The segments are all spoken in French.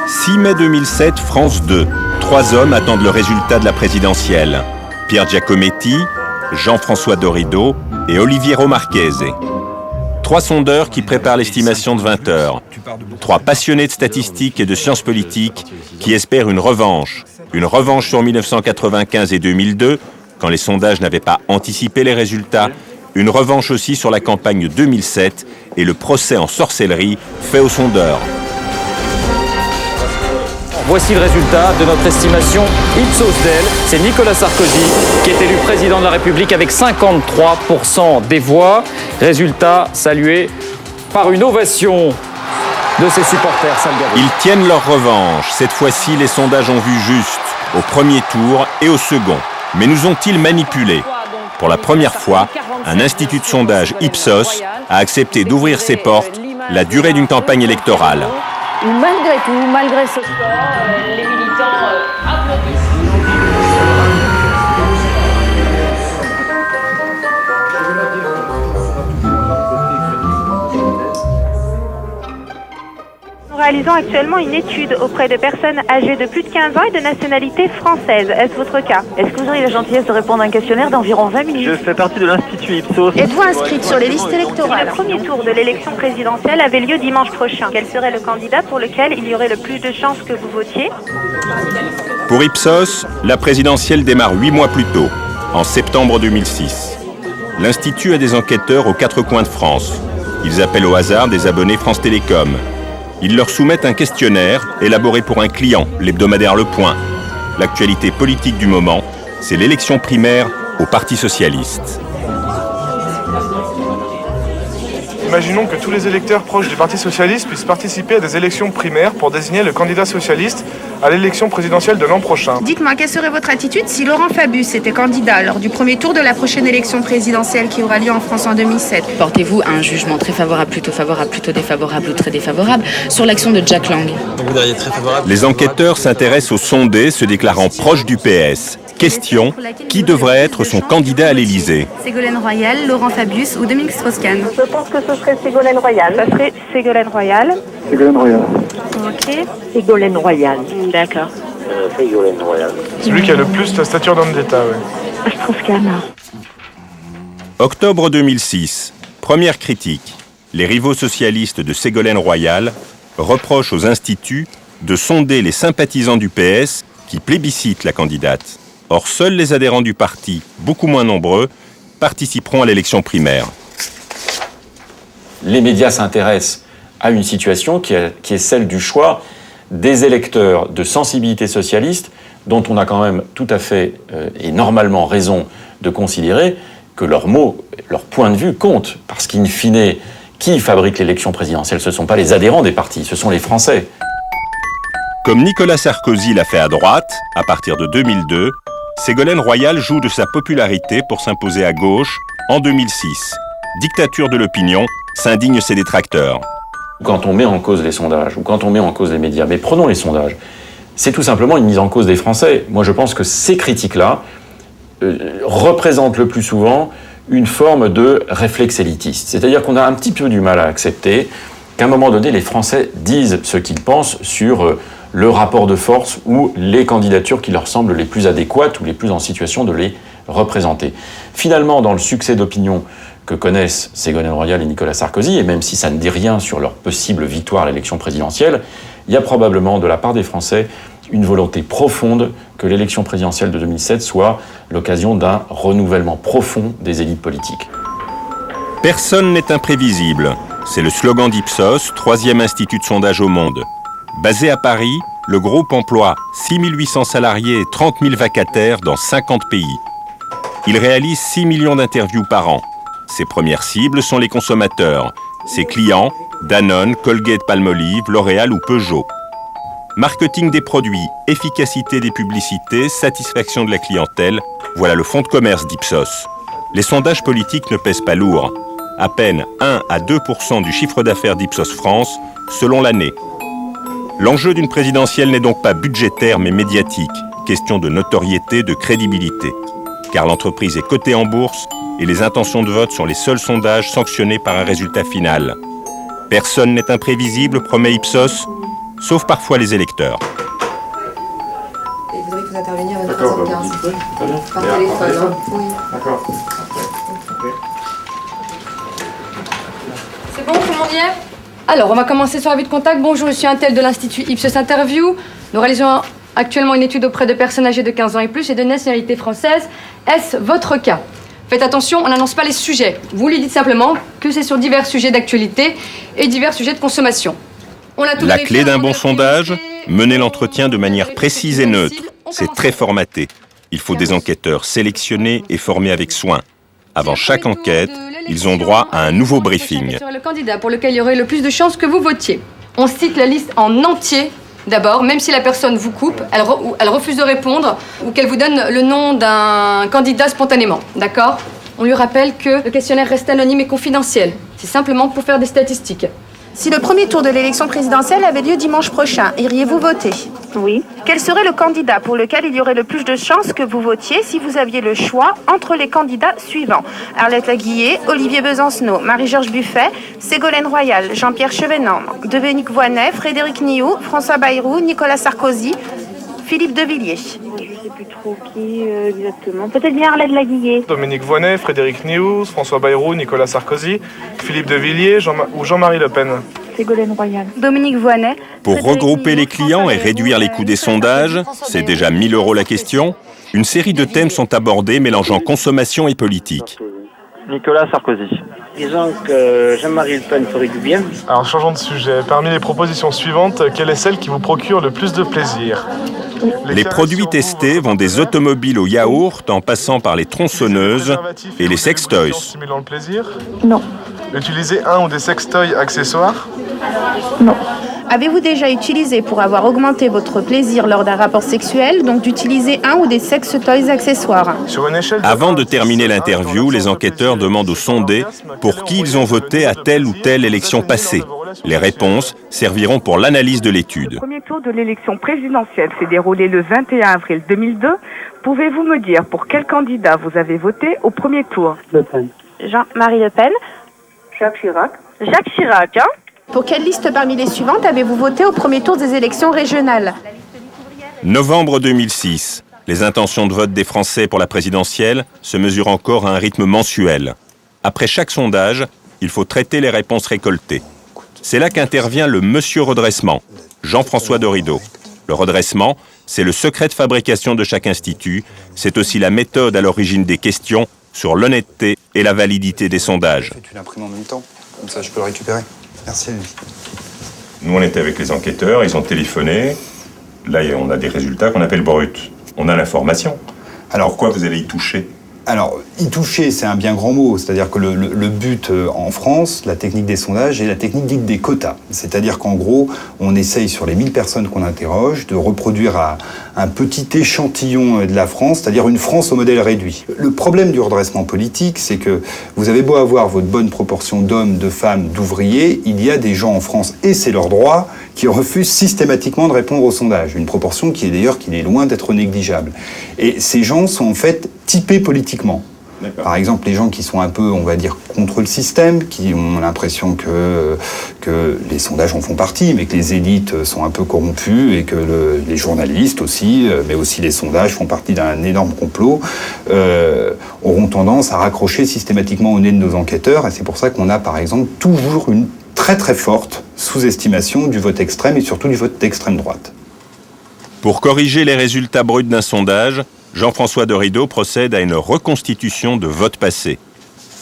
6 mai 2007, France 2. 3 hommes attendent le résultat de la présidentielle. Pierre Giacometti, Jean-François Dorido et Oliviero Marchese. 3 sondeurs qui préparent l'estimation de 20 heures. 3 passionnés de statistiques et de sciences politiques qui espèrent une revanche. Une revanche sur 1995 et 2002, quand les sondages n'avaient pas anticipé les résultats. Une revanche aussi sur la campagne 2007 et le procès en sorcellerie fait aux sondeurs. Voici le résultat de notre estimation Ipsos Del. C'est Nicolas Sarkozy qui est élu président de la République avec 53% des voix. Résultat salué par une ovation de ses supporters salgarous. Ils tiennent leur revanche. Cette fois-ci, les sondages ont vu juste au premier tour et au second. Mais nous ont-ils manipulés ? Pour la première fois, un institut de sondage Ipsos a accepté d'ouvrir ses portes la durée d'une campagne électorale. Malgré tout, malgré ce score, les militants applaudissent. Nous réalisons actuellement une étude auprès de personnes âgées de plus de 15 ans et de nationalité française. Est-ce votre cas? Est-ce que vous auriez la gentillesse de répondre à un questionnaire d'environ 20 minutes? Je fais partie de l'Institut Ipsos. Êtes-vous inscrite sur les listes électorales? Le premier tour de l'élection présidentielle avait lieu dimanche prochain. Quel serait le candidat pour lequel il y aurait le plus de chances que vous votiez? Pour Ipsos, la présidentielle démarre 8 mois plus tôt, en septembre 2006. L'Institut a des enquêteurs aux 4 coins de France. Ils appellent au hasard des abonnés France Télécom. Ils leur soumettent un questionnaire élaboré pour un client, l'hebdomadaire Le Point. L'actualité politique du moment, c'est l'élection primaire au Parti socialiste. Imaginons que tous les électeurs proches du Parti socialiste puissent participer à des élections primaires pour désigner le candidat socialiste à l'élection présidentielle de l'an prochain. Dites-moi, quelle serait votre attitude si Laurent Fabius était candidat lors du premier tour de la prochaine élection présidentielle qui aura lieu en France en 2007? Portez-vous un jugement très favorable, plutôt défavorable ou très défavorable sur l'action de Jack Lang? Donc vous diriez très favorable. Les enquêteurs s'intéressent aux sondés se déclarant proches du PS. Question, qui devrait être son candidat à l'Élysée? Ségolène Royal, Laurent Fabius ou Dominique Strauss-Kahn? Je pense que ce serait Ségolène Royal. Ça serait Ségolène Royal. Ségolène Royal. Ok. Ségolène Royal. D'accord. Ségolène Royal. Celui qui a le plus la stature d'homme d'État, oui. Strauss-Kahn. Octobre 2006. Première critique. Les rivaux socialistes de Ségolène Royal reprochent aux instituts de sonder les sympathisants du PS qui plébiscitent la candidate. Or, seuls les adhérents du parti, beaucoup moins nombreux, participeront à l'élection primaire. Les médias s'intéressent à une situation qui est celle du choix des électeurs de sensibilité socialiste, dont on a quand même tout à fait et normalement raison de considérer que leurs mots, leur point de vue comptent. Parce qu'in fine, qui fabrique l'élection présidentielle? Ce ne sont pas les adhérents des partis, ce sont les Français. Comme Nicolas Sarkozy l'a fait à droite, à partir de 2002, Ségolène Royal joue de sa popularité pour s'imposer à gauche en 2006. Dictature de l'opinion, s'indignent ses détracteurs. Quand on met en cause les sondages, ou quand on met en cause les médias, mais prenons les sondages, c'est tout simplement une mise en cause des Français. Moi, je pense que ces critiques-là représentent le plus souvent une forme de réflexe élitiste. C'est-à-dire qu'on a un petit peu du mal à accepter qu'à un moment donné, les Français disent ce qu'ils pensent sur le rapport de force ou les candidatures qui leur semblent les plus adéquates ou les plus en situation de les représenter. Finalement, dans le succès d'opinion que connaissent Ségolène Royal et Nicolas Sarkozy, et même si ça ne dit rien sur leur possible victoire à l'élection présidentielle, il y a probablement de la part des Français une volonté profonde que l'élection présidentielle de 2007 soit l'occasion d'un renouvellement profond des élites politiques. Personne n'est imprévisible. C'est le slogan d'Ipsos, 3e institut de sondage au monde. Basé à Paris, le groupe emploie 6 800 salariés et 30 000 vacataires dans 50 pays. Il réalise 6 millions d'interviews par an. Ses premières cibles sont les consommateurs. Ses clients, Danone, Colgate-Palmolive, L'Oréal ou Peugeot. Marketing des produits, efficacité des publicités, satisfaction de la clientèle, voilà le fonds de commerce d'Ipsos. Les sondages politiques ne pèsent pas lourd. À peine 1 à 2% du chiffre d'affaires d'Ipsos France, selon l'année. L'enjeu d'une présidentielle n'est donc pas budgétaire mais médiatique, question de notoriété, de crédibilité. Car l'entreprise est cotée en bourse et les intentions de vote sont les seuls sondages sanctionnés par un résultat final. Personne n'est imprévisible, promet Ipsos. sauf parfois les électeurs. Et vous devez vous intervenir à 13h15. Par téléphone. Oui. D'accord. C'est bon, tout le monde y est? Alors, on va commencer sur la vue de contact. Bonjour, je suis un tel de l'Institut Ipsos Interview. Nous réalisons actuellement une étude auprès de personnes âgées de 15 ans et plus et de nationalité française. Est-ce votre cas? Faites attention, on n'annonce pas les sujets. Vous lui dites simplement que c'est sur divers sujets d'actualité et divers sujets de consommation. La clé d'un bon sondage, mener l'entretien de manière précise et neutre. C'est très formaté. Il faut des enquêteurs sélectionnés et formés avec soin. Avant chaque enquête, ils ont droit à un nouveau briefing. Le candidat pour lequel il y aurait le plus de chances que vous votiez. On cite la liste en entier d'abord, même si la personne vous coupe, elle refuse de répondre ou qu'elle vous donne le nom d'un candidat spontanément, d'accord? On lui rappelle que le questionnaire reste anonyme et confidentiel. C'est simplement pour faire des statistiques. Si le premier tour de l'élection présidentielle avait lieu dimanche prochain, iriez-vous voter? Oui. Quel serait le candidat pour lequel il y aurait le plus de chances que vous votiez si vous aviez le choix entre les candidats suivants? Arlette Laguillet, Olivier Besancenot, Marie-Georges Buffet, Ségolène Royal, Jean-Pierre Chevènement, Dominique Voynet, Frédéric Niou, François Bayrou, Nicolas Sarkozy, Philippe de Villiers. Je ne sais plus trop qui exactement. Peut-être bien Arlette Laguillet. Dominique Voynet, Frédéric Niou, François Bayrou, Nicolas Sarkozy, Philippe de Villiers ou Jean-Marie Le Pen. Ségolène Royal. Dominique Voynet. Pour regrouper les clients et réduire les coûts des sondages, c'est déjà 1 000 € la question, une série de thèmes sont abordés mélangeant consommation et politique. Nicolas Sarkozy. Disons que Jean-Marie Le Pen ferait du bien. Alors changeons de sujet. Parmi les propositions suivantes, quelle est celle qui vous procure le plus de plaisir? Les produits testés vont des automobiles au yaourt en passant par les tronçonneuses et les sextoys. Stimulant le plaisir? Non. Utiliser un ou des sextoys accessoires? Non. Avez-vous déjà utilisé pour avoir augmenté votre plaisir lors d'un rapport sexuel, donc d'utiliser un ou des sex-toys accessoires? Avant de terminer l'interview, les enquêteurs demandent aux sondés pour qui ils ont voté à telle ou telle élection passée. Les réponses serviront pour l'analyse de l'étude. Le premier tour de l'élection présidentielle s'est déroulé le 21 avril 2002. Pouvez-vous me dire pour quel candidat vous avez voté au premier tour? Le Pen. Jean-Marie Le Pen. Jacques Chirac. Jacques Chirac, hein? Pour quelle liste parmi les suivantes avez-vous voté au premier tour des élections régionales? Novembre 2006. Les intentions de vote des Français pour la présidentielle se mesurent encore à un rythme mensuel. Après chaque sondage, il faut traiter les réponses récoltées. C'est là qu'intervient le Monsieur Redressement, Jean-François Dorido. Le redressement, c'est le secret de fabrication de chaque institut. C'est aussi la méthode à l'origine des questions sur l'honnêteté et la validité des sondages. Tu l'imprimes en même temps, comme ça je peux le récupérer. Merci Olivier. Nous, on était avec les enquêteurs, ils ont téléphoné. Là, on a des résultats qu'on appelle bruts. On a l'information. Alors, pourquoi vous allez y toucher? Alors, y toucher, c'est un bien grand mot. C'est-à-dire que le but en France, la technique des sondages, est la technique dite des quotas. C'est-à-dire qu'en gros, on essaye sur les 1000 personnes qu'on interroge de reproduire un petit échantillon de la France, c'est-à-dire une France au modèle réduit. Le problème du redressement politique, c'est que vous avez beau avoir votre bonne proportion d'hommes, de femmes, d'ouvriers, il y a des gens en France, et c'est leur droit, qui refusent systématiquement de répondre aux sondages. Une proportion qui est loin d'être négligeable. Et ces gens sont en fait typés politiquement. Par exemple, les gens qui sont un peu, on va dire, contre le système, qui ont l'impression que les sondages en font partie, mais que les élites sont un peu corrompues et que les journalistes aussi, mais aussi les sondages font partie d'un énorme complot, auront tendance à raccrocher systématiquement au nez de nos enquêteurs. Et c'est pour ça qu'on a, par exemple, toujours une très très forte sous-estimation du vote extrême et surtout du vote d'extrême droite. Pour corriger les résultats bruts d'un sondage, Jean-François Dorido procède à une reconstitution de votes passés.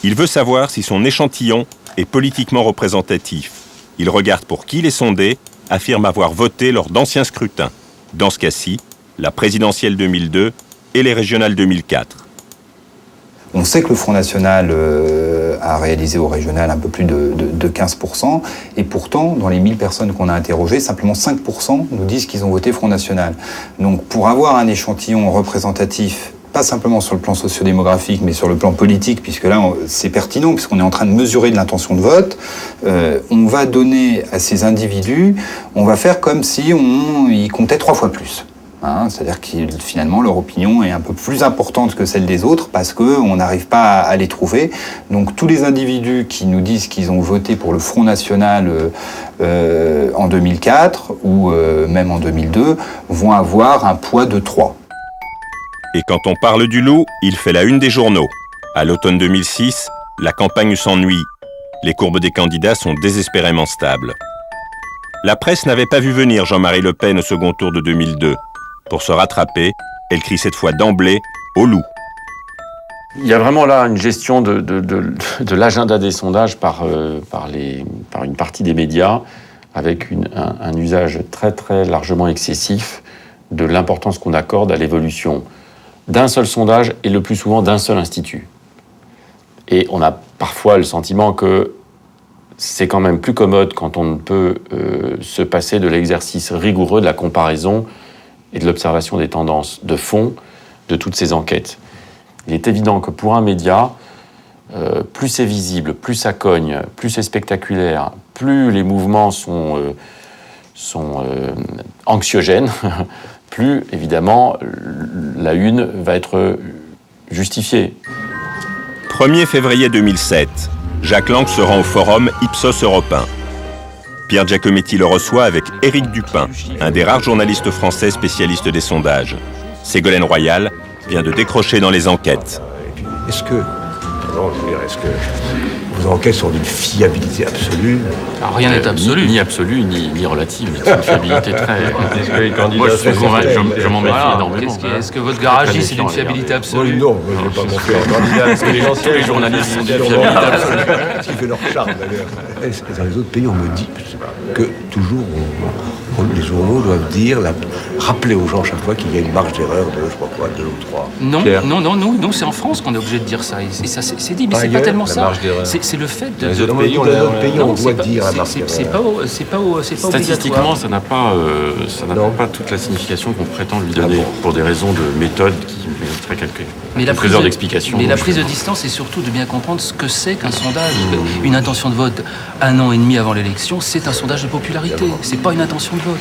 Il veut savoir si son échantillon est politiquement représentatif. Il regarde pour qui les sondés affirment avoir voté lors d'anciens scrutins. Dans ce cas-ci, la présidentielle 2002 et les régionales 2004. On sait que le Front National a réalisé au régional un peu plus de 15%, et pourtant, dans les 1000 personnes qu'on a interrogées, simplement 5% nous disent qu'ils ont voté Front National. Donc pour avoir un échantillon représentatif, pas simplement sur le plan sociodémographique, mais sur le plan politique, puisque là, c'est pertinent, puisqu'on est en train de mesurer de l'intention de vote, on va donner à ces individus, on va faire comme si ils comptaient 3 fois plus. C'est-à-dire que finalement leur opinion est un peu plus importante que celle des autres parce qu'on n'arrive pas à les trouver. Donc tous les individus qui nous disent qu'ils ont voté pour le Front National en 2004 ou même en 2002 vont avoir un poids de 3. Et quand on parle du loup, il fait la une des journaux. À l'automne 2006, la campagne s'ennuie. Les courbes des candidats sont désespérément stables. La presse n'avait pas vu venir Jean-Marie Le Pen au second tour de 2002. Pour se rattraper, elle crie cette fois d'emblée au loup. Il y a vraiment là une gestion de l'agenda des sondages par une partie des médias, avec un usage très très largement excessif de l'importance qu'on accorde à l'évolution d'un seul sondage et le plus souvent d'un seul institut. Et on a parfois le sentiment que c'est quand même plus commode quand on ne peut se passer de l'exercice rigoureux de la comparaison et de l'observation des tendances de fond de toutes ces enquêtes. Il est évident que pour un média, plus c'est visible, plus ça cogne, plus c'est spectaculaire, plus les mouvements sont anxiogènes, plus évidemment la une va être justifiée. 1er février 2007, Jacques Lang se rend au forum Ipsos Europe 1. Pierre Giacometti le reçoit avec Éric Dupin, un des rares journalistes français spécialistes des sondages. Ségolène Royal vient de décrocher dans les enquêtes. Est-ce que vos enquêtes sont d'une fiabilité absolue? Alors, rien n'est absolu. Ni absolu, ni relative. C'est une fiabilité très... Est-ce que les candidats... Moi, je m'en méfie énormément. Est-ce que votre garagiste, c'est d'une fiabilité absolue? Non, je n'ai pas montré un candidat. Est-ce que tous les journalistes sont d'une fiabilité absolue? Ce qui fait leur charme, d'ailleurs. Est-ce que dans les autres pays, on me dit que toujours, les journaux doivent dire, rappeler aux gens chaque fois qu'il y a une marge d'erreur de, je sais pas quoi, 2 ou 3. Non, c'est en France qu'on est obligé de dire ça. Et ça, c'est dit, mais c'est pas tellement ça. C'est le fait de... Dans les autres pays, on doit dire la marge d'erreur. C'est pas statistiquement, ça n'a pas toute la signification qu'on prétend lui donner pour des raisons de méthode qui mériteraient quelques heures d'explication. Mais la prise de distance, c'est surtout de bien comprendre ce que c'est qu'un sondage. Une intention de vote 1 an et demi avant l'élection, c'est un sondage de popularité. C'est pas une intention de vote.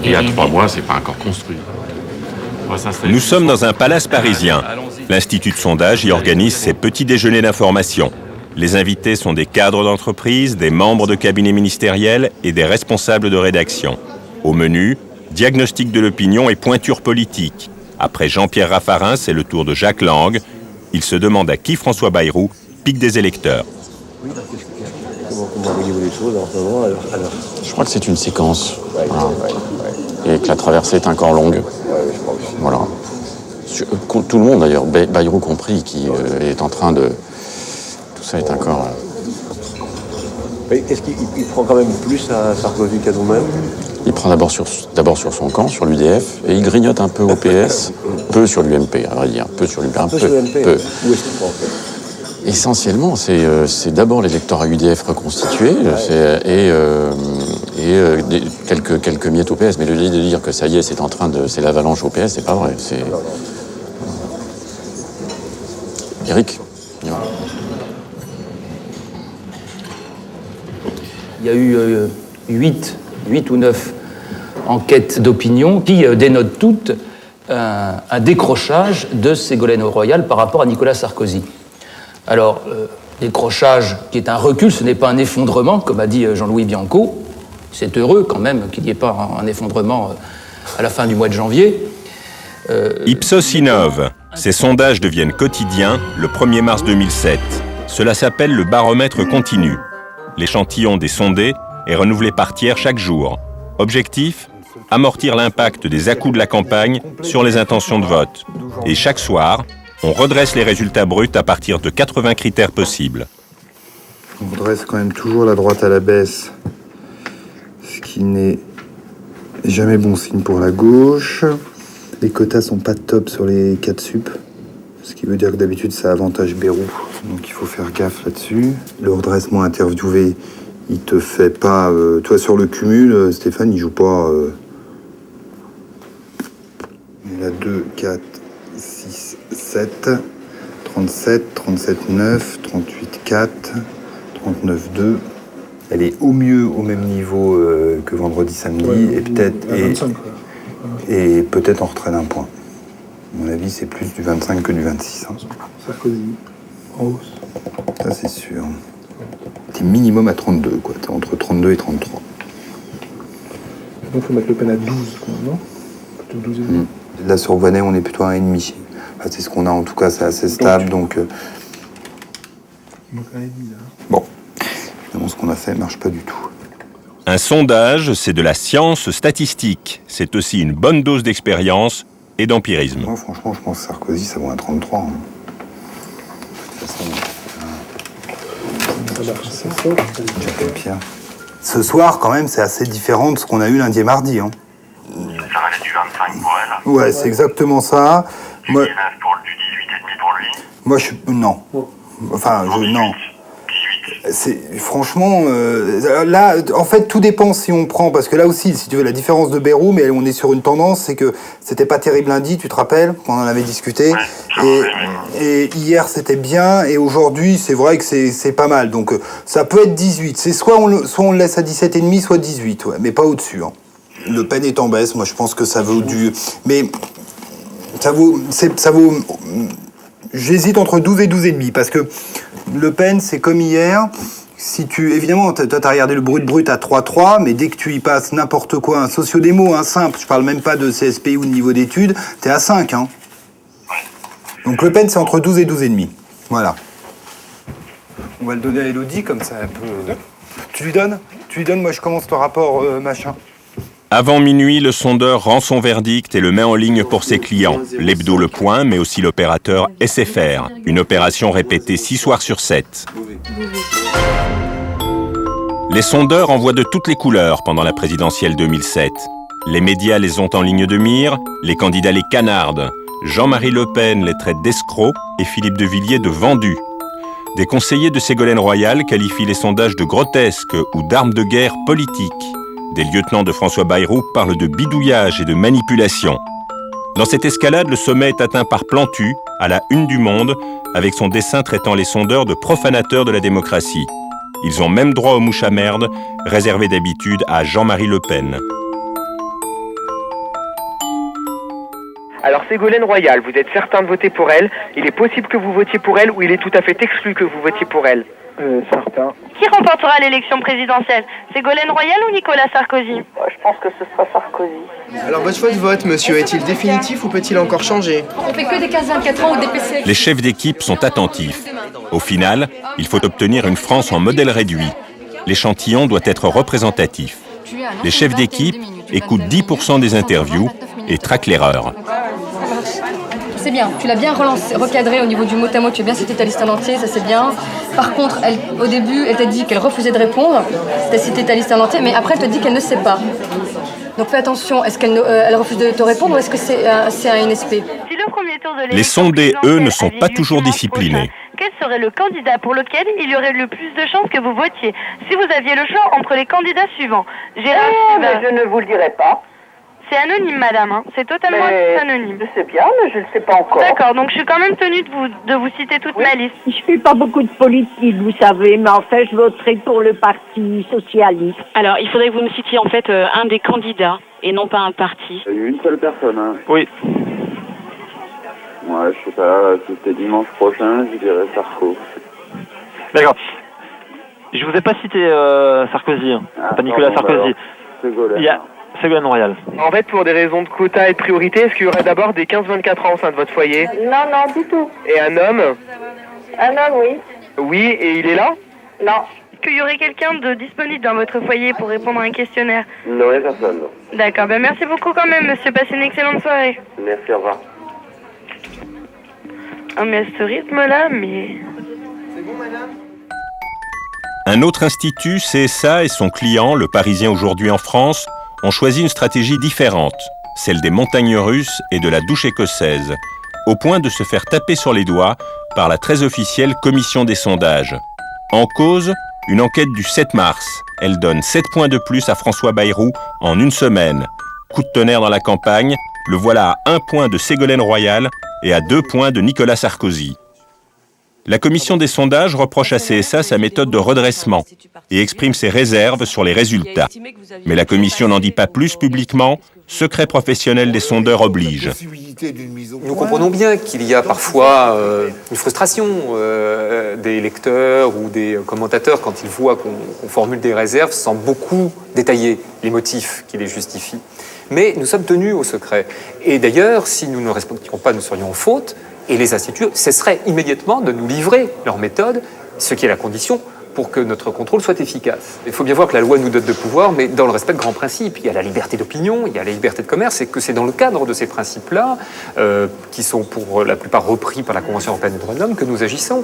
Et à 3 mois, c'est pas encore construit. Nous sommes dans un palace parisien. L'Institut de sondage y organise ses petits déjeuners d'information. Les invités sont des cadres d'entreprise, des membres de cabinets ministériels et des responsables de rédaction. Au menu, diagnostic de l'opinion et pointure politique. Après Jean-Pierre Raffarin, c'est le tour de Jacques Lang. Il se demande à qui François Bayrou pique des électeurs. Comment voyez-vous les choses en ce moment alors Je crois que c'est une séquence. Voilà. Et que la traversée est encore longue. Voilà. Tout le monde d'ailleurs, Bayrou compris, qui est en train de... Tout ça est encore... Mais est-ce qu'il prend quand même plus à Sarkozy qu'à nous-mêmes? Il prend d'abord sur son camp, sur l'UDF, et il grignote un peu au PS, peu sur l'UMP, à vrai dire. Peu sur l'UMP, peu. Où est-ce qu'il prend en fait? Essentiellement, c'est d'abord l'électorat UDF reconstitué et quelques miettes au PS. Mais l'idée de dire que ça y est, c'est l'avalanche au PS, c'est pas vrai. C'est... Éric. Il y a eu 8 ou 9 enquêtes d'opinion qui dénotent toutes un décrochage de Ségolène Royal par rapport à Nicolas Sarkozy. Alors, décrochage qui est un recul, ce n'est pas un effondrement, comme a dit Jean-Louis Bianco. C'est heureux quand même qu'il n'y ait pas un effondrement à la fin du mois de janvier. Ipsos innove. Ces sondages deviennent quotidiens le 1er mars 2007. Cela s'appelle le baromètre continu. L'échantillon des sondés est renouvelé par tiers chaque jour. Objectif ? Amortir l'impact des à-coups de la campagne sur les intentions de vote. Et chaque soir, on redresse les résultats bruts à partir de 80 critères possibles. On redresse quand même toujours la droite à la baisse, ce qui n'est jamais bon signe pour la gauche. Les quotas sont pas top sur les 4 sup, ce qui veut dire que d'habitude ça avantage Bayrou, donc il faut faire gaffe là-dessus. Le redressement interviewé, il te fait pas... toi sur le cumul, Stéphane, il joue pas... Il a 2, 4, 6, 7, 37, 37, 9, 38, 4, 39, 2. Elle est au mieux au même niveau que vendredi, samedi, et peut-être... Et peut-être en retrait d'un point. À mon avis, c'est plus du 25 que du 26. Hein. Sarkozy, en hausse. Ça, c'est sûr. T'es minimum à 32, quoi. T'es entre 32 et 33. Donc, il faut mettre Le Pen à 12, non? Plutôt 12,5. Là, sur Vannet, on est plutôt à 1,5. Enfin, c'est ce qu'on a, en tout cas, c'est assez stable, donc... Il manque 1,5, là. Bon. Évidemment, ce qu'on a fait ne marche pas du tout. Un sondage, c'est de la science statistique. C'est aussi une bonne dose d'expérience et d'empirisme. Moi, franchement, je pense que Sarkozy, ça vaut un 33. Hein. De toute façon... Pierre. Ce soir, quand même, c'est assez différent de ce qu'on a eu lundi et mardi. Hein. Ça relève du 25 pour elle. Ouais, c'est exactement ça. Du 19 pour du 18,5 pour lui. Moi, non. Enfin, non. Franchement, là, en fait, tout dépend si on prend, parce que là aussi, si tu veux, la différence de Bayrou, mais on est sur une tendance, c'est que c'était pas terrible lundi, tu te rappelles, quand on en avait discuté, et hier c'était bien, et aujourd'hui, c'est vrai que c'est pas mal, donc ça peut être 18, c'est soit on le laisse à 17,5, soit 18, ouais, mais pas au-dessus. Hein. Le Pen est en baisse, moi je pense que ça vaut mais ça vaut, j'hésite entre 12 et 12,5, parce que Le Pen, c'est comme hier. Évidemment, toi, t'as regardé le brut à 3,3, mais dès que tu y passes n'importe quoi, un sociodémo, un simple, je parle même pas de CSPI ou de niveau d'études, t'es à 5, hein. Donc Le Pen, c'est entre 12 et 12,5. Voilà. On va le donner à Élodie, comme ça, un peu... Tu lui donnes, moi je commence ton rapport, machin. Avant minuit, le sondeur rend son verdict et le met en ligne pour ses clients. L'hebdo Le Point, mais aussi l'opérateur SFR. Une opération répétée 6 soirs sur 7. Les sondeurs envoient de toutes les couleurs pendant la présidentielle 2007. Les médias les ont en ligne de mire, les candidats les canardent. Jean-Marie Le Pen les traite d'escrocs et Philippe de Villiers de vendus. Des conseillers de Ségolène Royal qualifient les sondages de grotesques ou d'armes de guerre politiques. Des lieutenants de François Bayrou parlent de bidouillage et de manipulation. Dans cette escalade, le sommet est atteint par Plantu, à la une du Monde, avec son dessin traitant les sondeurs de profanateurs de la démocratie. Ils ont même droit aux mouches à merde, réservées d'habitude à Jean-Marie Le Pen. Alors Ségolène Royal, vous êtes certain de voter pour elle? Il est possible que vous votiez pour elle ou il est tout à fait exclu que vous votiez pour elle? Certain. Qui remportera l'élection présidentielle? Ségolène Royal ou Nicolas Sarkozy? Je pense que ce sera Sarkozy. Alors votre choix de vote, monsieur, est-il définitif ou peut-il encore changer? On fait que des 15-24 ans ou des PC. Les chefs d'équipe sont attentifs. Au final, il faut obtenir une France en modèle réduit. L'échantillon doit être représentatif. Les chefs d'équipe écoutent 10% des interviews et traquent l'erreur. C'est bien, tu l'as bien recadré au niveau du mot à mot, tu as bien cité ta liste en entier, ça c'est bien. Par contre, au début, elle t'a dit qu'elle refusait de répondre, tu as cité ta liste en entier, mais après elle te dit qu'elle ne sait pas. Donc fais attention, est-ce qu'elle elle refuse de te répondre ou est-ce que c'est un NSP? Les sondés, eux, ne sont pas toujours disciplinés. Quel serait le candidat pour lequel il y aurait le plus de chances que vous votiez si vous aviez le choix entre les candidats suivants? Gérard Je ne vous le dirai pas. C'est anonyme, madame, hein. C'est totalement anonyme. Je sais bien, mais je ne le sais pas encore. D'accord, donc je suis quand même tenue de vous citer toute ma liste. Je fais pas beaucoup de politique, vous savez, mais en fait, je voterai pour le Parti Socialiste. Alors, il faudrait que vous me citiez en fait un des candidats et non pas un parti. Il y a eu une seule personne, hein. Oui. Ouais, je sais pas, c'était dimanche prochain, je dirais Sarko. D'accord. Je vous ai pas cité Sarkozy, hein. Pas Nicolas Sarkozy. Ségolène. Il y a Ségolène Royal. En fait, pour des raisons de quota et de priorité, est-ce qu'il y aurait d'abord des 15-24 ans au sein de votre foyer? Non, du tout. Et un homme? Un homme, oui. Oui, et il est là? Non. Qu'il y aurait quelqu'un de disponible dans votre foyer pour répondre à un questionnaire? Non, il n'y a personne, non. D'accord, ben merci beaucoup quand même, monsieur. Passez une excellente soirée. Merci, au revoir. Ah, mais à ce rythme-là, mais... C'est bon, madame? Un autre institut, CSA, et son client, Le Parisien aujourd'hui en France, ont choisi une stratégie différente, celle des montagnes russes et de la douche écossaise, au point de se faire taper sur les doigts par la très officielle Commission des sondages. En cause, une enquête du 7 mars. Elle donne 7 points de plus à François Bayrou en une semaine. Coup de tonnerre dans la campagne, le voilà à 1 point de Ségolène Royal et à 2 points de Nicolas Sarkozy. La commission des sondages reproche à CSA sa méthode de redressement et exprime ses réserves sur les résultats. Mais la commission n'en dit pas plus publiquement secret professionnel des sondeurs oblige. Nous comprenons bien qu'il y a parfois une frustration des lecteurs ou des commentateurs quand ils voient qu'on formule des réserves sans beaucoup détailler les motifs qui les justifient. Mais nous sommes tenus au secret. Et d'ailleurs, si nous ne respections pas, nous serions en faute, et les instituts cesseraient immédiatement de nous livrer leur méthode, ce qui est la condition pour que notre contrôle soit efficace. Il faut bien voir que la loi nous dote de pouvoir, mais dans le respect de grands principes. Il y a la liberté d'opinion, il y a la liberté de commerce, et que c'est dans le cadre de ces principes-là, qui sont pour la plupart repris par la Convention européenne des droits de l'homme, que nous agissons.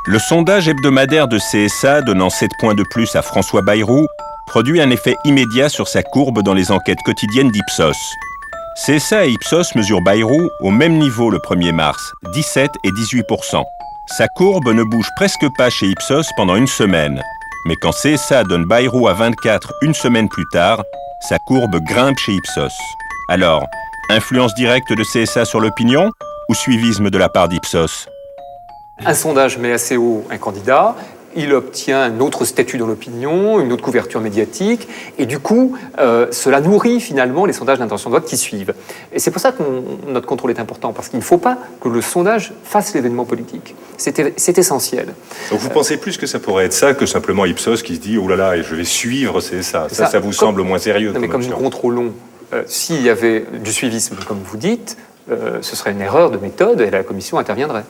Le sondage hebdomadaire de CSA donnant 7 points de plus à François Bayrou produit un effet immédiat sur sa courbe dans les enquêtes quotidiennes d'Ipsos. CSA et Ipsos mesurent Bayrou au même niveau le 1er mars, 17 et 18%. Sa courbe ne bouge presque pas chez Ipsos pendant une semaine. Mais quand CSA donne Bayrou à 24 une semaine plus tard, sa courbe grimpe chez Ipsos. Alors, influence directe de CSA sur l'opinion ou suivisme de la part d'Ipsos? Un sondage met assez haut un candidat, il obtient un autre statut dans l'opinion, une autre couverture médiatique, et du coup, cela nourrit finalement les sondages d'intention de vote qui suivent. Et c'est pour ça que notre contrôle est important, parce qu'il ne faut pas que le sondage fasse l'événement politique. C'est essentiel. Donc vous pensez plus que ça pourrait être ça que simplement Ipsos qui se dit « Oh là là, je vais suivre CSA ». Ça vous semble moins sérieux? Non, mais comme nous contrôlons, s'il y avait du suivisme, comme vous dites, ce serait une erreur de méthode et la commission interviendrait.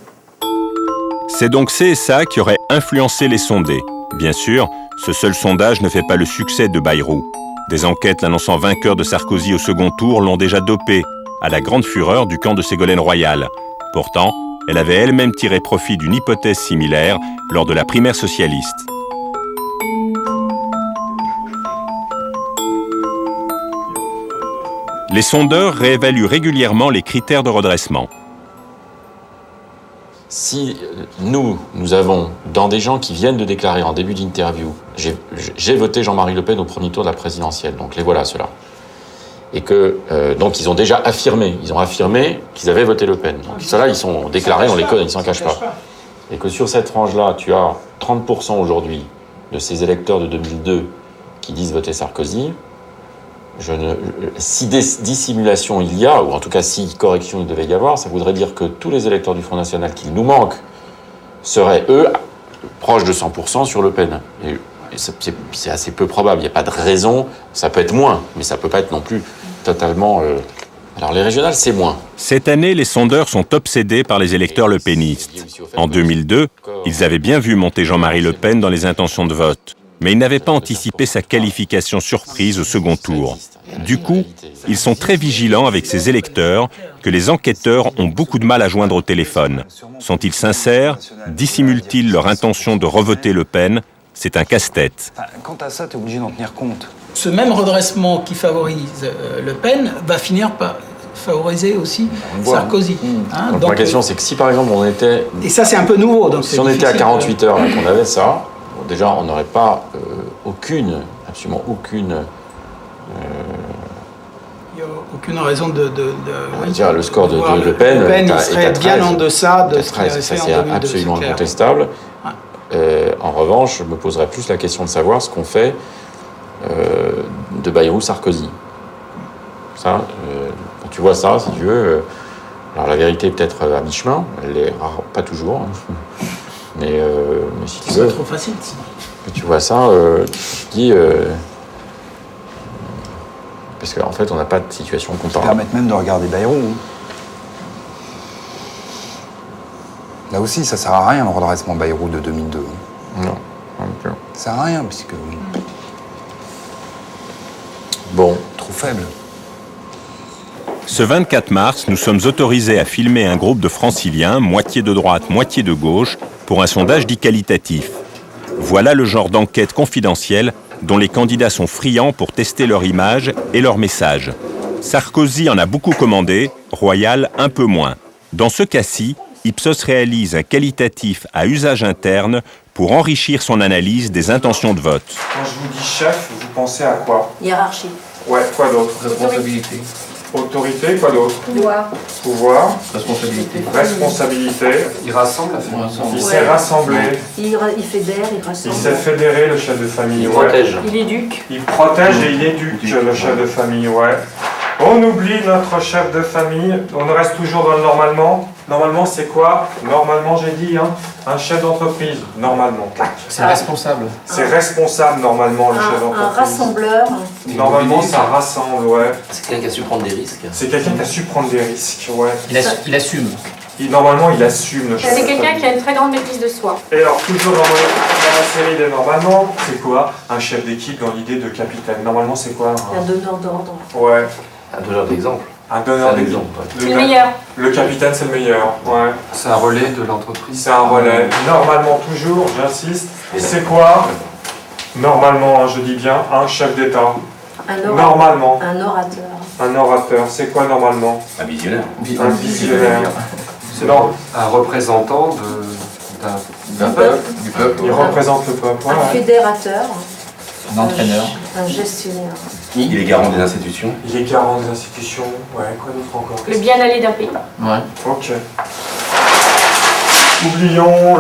C'est donc CSA qui aurait influencé les sondés. Bien sûr, ce seul sondage ne fait pas le succès de Bayrou. Des enquêtes l'annonçant vainqueur de Sarkozy au second tour l'ont déjà dopé, à la grande fureur du camp de Ségolène Royal. Pourtant, elle avait elle-même tiré profit d'une hypothèse similaire lors de la primaire socialiste. Les sondeurs réévaluent régulièrement les critères de redressement. Si nous avons, dans des gens qui viennent de déclarer en début d'interview, j'ai voté Jean-Marie Le Pen au premier tour de la présidentielle, donc les voilà ceux-là. Et que, donc ils ont déjà affirmé, qu'ils avaient voté Le Pen. Donc ceux-là, ils sont déclarés, on les connaît, ils s'en cachent pas. Et que sur cette frange-là, tu as 30% aujourd'hui de ces électeurs de 2002 qui disent voter Sarkozy. Si dissimulation il y a, ou en tout cas si correction il devait y avoir, ça voudrait dire que tous les électeurs du Front National qui nous manquent seraient, eux, proches de 100% sur Le Pen. Et c'est assez peu probable, il n'y a pas de raison, ça peut être moins, mais ça ne peut pas être non plus totalement... Alors les régionales, c'est moins. Cette année, les sondeurs sont obsédés par les électeurs lepénistes. En 2002, ils avaient bien vu monter Jean-Marie Le Pen dans les intentions de vote. Mais ils n'avaient pas anticipé sa qualification surprise au second tour. Du coup, ils sont très vigilants avec ces électeurs que les enquêteurs ont beaucoup de mal à joindre au téléphone. Sont-ils sincères? Dissimulent-ils leur intention de revoter Le Pen? C'est un casse-tête. Quant à ça, tu es obligé d'en tenir compte. Ce même redressement qui favorise Le Pen va finir par favoriser aussi Sarkozy. Donc ma question, c'est que si par exemple on était... Et ça, c'est un peu nouveau. Donc si on était à 48 heures et qu'on avait ça... Déjà, on n'aurait pas absolument aucune... Il n'y a aucune raison de on va dire, le score de Le Pen... Le Pen serait bien en deçà de ce qu'il avait fait ça, en c'est 2002, absolument c'est incontestable. Ouais. En revanche, je me poserais plus la question de savoir ce qu'on fait de Bayrou-Sarkozy. Ça, quand tu vois ça, si tu veux... alors la vérité est peut-être à mi-chemin, elle est pas toujours... Mais si tu veux... C'est trop facile, sinon. Tu vois ça, tu dis... parce qu'en fait, on n'a pas de situation comparable. Ça permet même de regarder Bayrou. Là aussi, ça sert à rien, le redressement Bayrou de 2002. Non. Ça sert à rien, puisque... Bon. Trop faible. Ce 24 mars, nous sommes autorisés à filmer un groupe de franciliens, moitié de droite, moitié de gauche, pour un sondage dit qualitatif. Voilà le genre d'enquête confidentielle dont les candidats sont friands pour tester leur image et leur message. Sarkozy en a beaucoup commandé, Royal un peu moins. Dans ce cas-ci, Ipsos réalise un qualitatif à usage interne pour enrichir son analyse des intentions de vote. Quand je vous dis chef, vous pensez à quoi? Hiérarchie. Ouais, quoi d'autre? Responsabilité. Autorité, quoi d'autre? Pouvoir. Pouvoir. Responsabilité. Responsabilité. Il rassemble, il sait rassembler. Il fédère, il rassemble. Il sait fédérer, le chef de famille. Il protège. Il éduque. Il protège et il éduque, le chef de famille, ouais. On oublie notre chef de famille, on reste toujours dans le normalement. Normalement, c'est quoi? Normalement, j'ai dit, hein, un chef d'entreprise. Normalement. C'est responsable. C'est responsable, normalement, le chef d'entreprise. Un rassembleur. Normalement, ça rassemble, ouais. C'est quelqu'un qui a su prendre des risques. C'est quelqu'un qui a su prendre des risques, ouais. Il assume. Normalement, il assume le chef. C'est quelqu'un qui a une très grande maîtrise de soi. Et alors, toujours dans la série des normalement, c'est quoi? Un chef d'équipe dans l'idée de capitaine. Normalement, c'est quoi? Un donneur d'ordre. Ouais. Un donneur d'exemple. Un donneur d'exemple. C'est le meilleur. Le capitaine, c'est le meilleur, ouais. C'est un relais de l'entreprise. C'est un relais. Normalement, toujours, j'insiste, c'est quoi? Normalement, hein, je dis bien, un chef d'État. Normalement. Un orateur. Un orateur, c'est quoi normalement? Un visionnaire. Un visionnaire. C'est non. Un représentant d'un peuple. Du peuple. Il représente le peuple. Un fédérateur. Un entraîneur. Un gestionnaire. Il est garant des institutions. Il est garant des institutions. Ouais, quoi d'autre encore? Le bien-aller d'un pays. Ouais. Ok. Oublions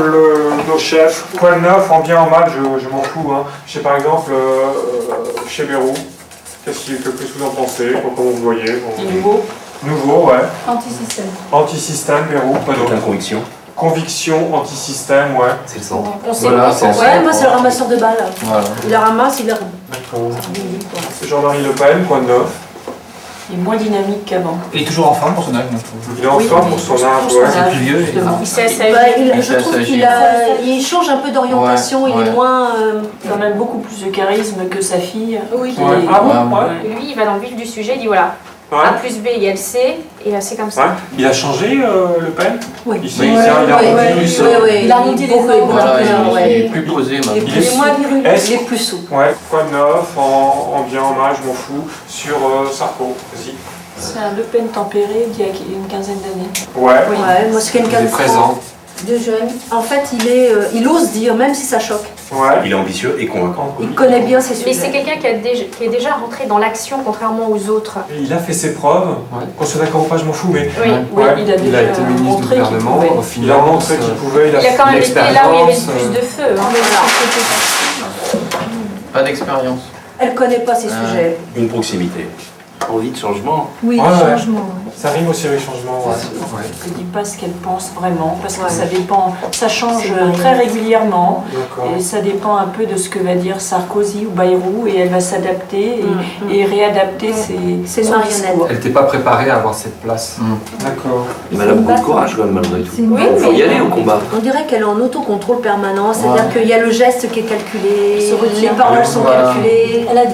nos chefs. Quoi de neuf, en bien, en mal, je m'en fous. Hein. Je sais par exemple, chez Bérou, que vous en pensez? Comment vous voyez? Il est nouveau. Nouveau, ouais. Antisystème. Antisystème, Bérou, pas d'autre. La conviction. Conviction, antisystème, ouais. C'est le centre. On sait Voilà, pas. Ouais, moi c'est le ramasseur de balles. Voilà. Il la ramasse, il la ramasse. D'accord. Jean-Marie Le Pen, quoi de neuf? Il est moins dynamique qu'avant. Il est toujours en forme pour son âge, moi, je trouve. Il est en forme pour son âge, ouais. C'est plus vieux. Il s'est assagi. Je trouve qu'il change un peu d'orientation, il est moins. Quand même beaucoup plus de charisme que sa fille. Oui. Ouais. Ah bon, ouais. Lui, il va dans le vif du sujet, il dit voilà. Ouais. A plus B égale C, et c'est comme ça. Ouais. Il a changé, Le Pen? Oui. Il a arrondi les angles. Il est plus posé maintenant. Il est moins virulent, il est plus souple. Ouais, quoi de neuf, en bien, en mal, je m'en fous, sur Sarko, vas-y. C'est un Le Pen tempéré d'il y a une quinzaine d'années. Ouais. Ouais, moi c'est quelqu'un Il est présent. de jeune. En fait, il ose dire, même si ça choque. Ouais. Il est ambitieux et convaincant. Il connaît bien ses sujets. Mais c'est quelqu'un qui est déjà rentré dans l'action, contrairement aux autres. Il a fait ses preuves, qu'on soit d'accord ou pas, je m'en fous, mais... Oui, il a déjà été ministre du gouvernement, au final. Il a montré qu'il pouvait, il a quand même été là où il y avait le plus de feu. Pas d'expérience. Elle connaît pas ses sujets. Une proximité. Envie de changement. Oui, ouais, changement. Ça rime aussi avec changement. Ouais. Elle ne dit pas ce qu'elle pense vraiment, parce que ça dépend, ça change très régulièrement, et ça dépend un peu de ce que va dire Sarkozy ou Bayrou, et elle va s'adapter et réadapter ses marionnettes. Elle n'était pas préparée à avoir cette place. D'accord. Mais elle a beaucoup de courage quand même malgré tout. Oui, Il faut y aller au combat. On dirait qu'elle est en autocontrôle permanent, c'est-à-dire qu'il y a le geste qui est calculé, les paroles sont calculées. Elle a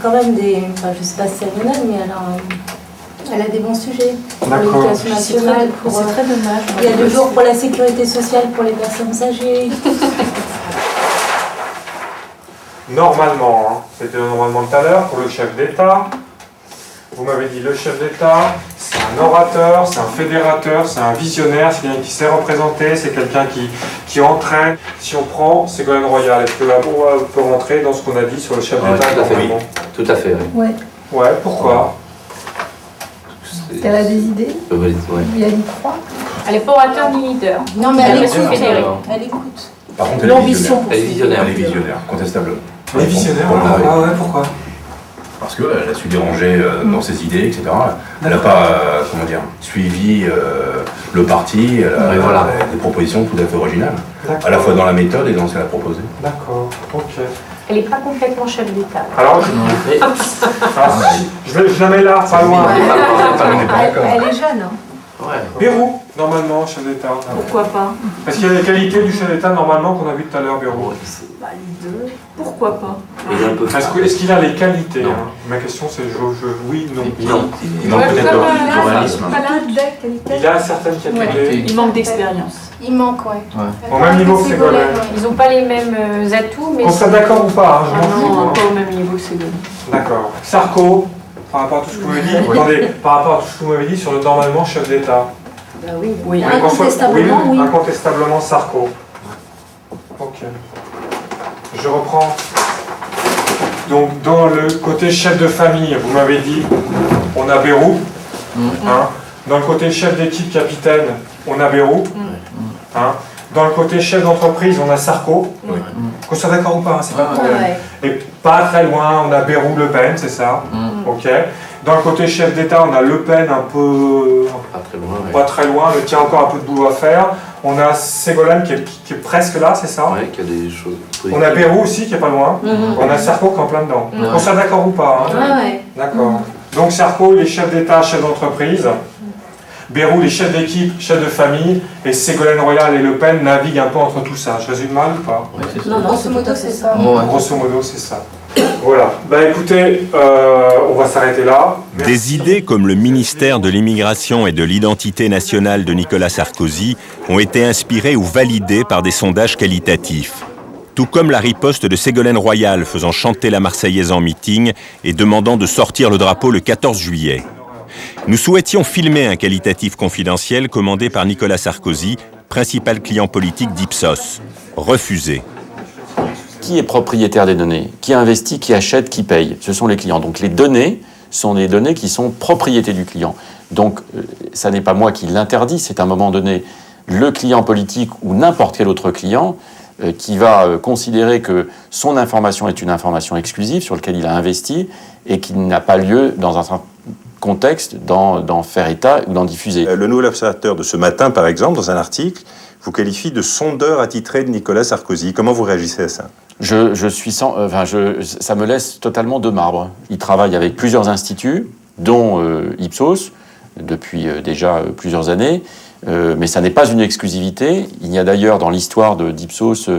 quand même des, enfin, je ne sais pas si c'est honnête, mais elle a des bons sujets pour l'éducation nationale. C'est très dommage. Il y a 2 jours pour la sécurité sociale pour les personnes âgées. Normalement, hein. C'était normalement tout à l'heure pour le chef d'État. Vous m'avez dit le chef d'État, c'est un orateur, c'est un fédérateur, c'est un visionnaire, c'est quelqu'un qui sait représenter, c'est quelqu'un qui entraîne. Si on prend Ségolène Royal, est-ce que là on peut rentrer dans ce qu'on a dit sur le chef d'État? Tout à fait, oui. Tout à fait, oui. Ouais, pourquoi? Elle a des idées, Ouais. il y a une croix. Elle n'est pas orateur ni leader. Non, mais elle écoute. fédérée. Elle écoute. Par contre, elle est visionnaire. Elle est visionnaire, contestablement. Elle est visionnaire, ah ouais, pourquoi? Parce qu'elle a su déranger dans ses idées, etc. Elle n'a pas, suivi le parti. Elle a des propositions tout à fait originales. À la fois dans la méthode et dans ce qu'elle a proposé. D'accord, ok. Elle n'est pas complètement chef d'État. Alors, je la mets là, pas loin. Elle est jeune. Hein. Ouais. Bérou, normalement, chef d'État. Pourquoi pas? Est-ce qu'il y a des qualités du chef d'État, normalement, qu'on a vu tout à l'heure, Bérou? Les deux. Pourquoi pas? Est-ce qu'il a les qualités hein? Ma question, c'est oui, non. Non. Il manque peut-être de pluralisme. Il a certaines qualités. Il manque d'expérience. Il manque, ouais. Au même niveau que Ségolène. Ils n'ont pas les mêmes atouts, mais... On serait d'accord ou pas, hein, je m'en fous. Non, pas au même niveau que Ségolène. D'accord. Sarko, par rapport à tout ce que vous m'avez dit, attendez, par rapport à tout ce que vous m'avez dit sur le normalement chef d'État. Bah oui, oui. Incontestablement, oui. Incontestablement Sarko. Ok. Je reprends. Donc, dans le côté chef de famille, vous m'avez dit, on a Bérou. Hein. Dans le côté chef d'équipe capitaine, on a Bérou. Hein. Dans le côté chef d'entreprise, on a Sarko. Qu'on soit d'accord ou pas, hein, c'est pas le problème. Et pas très loin, on a Bérou Le Pen, c'est ça. Ok. Dans le côté chef d'État, on a Le Pen un peu... Pas très loin, mais qui a encore un peu de boulot à faire. On a Ségolène qui est presque là, c'est ça? Oui, qui a des choses... On a Bayrou aussi qui est pas loin. On a Sarko qui est en plein dedans. On soit d'accord ou pas, hein? D'accord. Donc Sarko, les chefs d'État, chefs d'entreprise. Bayrou, les chefs d'équipe, chefs de famille. Et Ségolène Royal et Le Pen naviguent un peu entre tout ça. Je résume mal ou pas? Non, grosso modo, c'est ça. Grosso modo, c'est ça. Voilà. Écoutez, on va s'arrêter là. Merci. Des idées comme le ministère de l'immigration et de l'identité nationale de Nicolas Sarkozy ont été inspirées ou validées par des sondages qualitatifs. Tout comme la riposte de Ségolène Royal faisant chanter la Marseillaise en meeting et demandant de sortir le drapeau le 14 juillet. Nous souhaitions filmer un qualitatif confidentiel commandé par Nicolas Sarkozy, principal client politique d'Ipsos. Refusé. Qui est propriétaire des données? Qui investit, qui achète, qui paye? Ce sont les clients. Donc les données sont des données qui sont propriété du client. Donc ça n'est pas moi qui l'interdis, c'est à un moment donné le client politique ou n'importe quel autre client qui va considérer que son information est une information exclusive sur laquelle il a investi et qui n'a pas lieu dans un contexte d'en faire état ou d'en diffuser. Le Nouvel Observateur de ce matin, par exemple, dans un article, vous qualifie de sondeur attitré de Nicolas Sarkozy. Comment vous réagissez à ça? Ça me laisse totalement de marbre. Il travaille avec plusieurs instituts, dont Ipsos, depuis déjà plusieurs années, mais ça n'est pas une exclusivité. Il n'y a d'ailleurs dans l'histoire d'Ipsos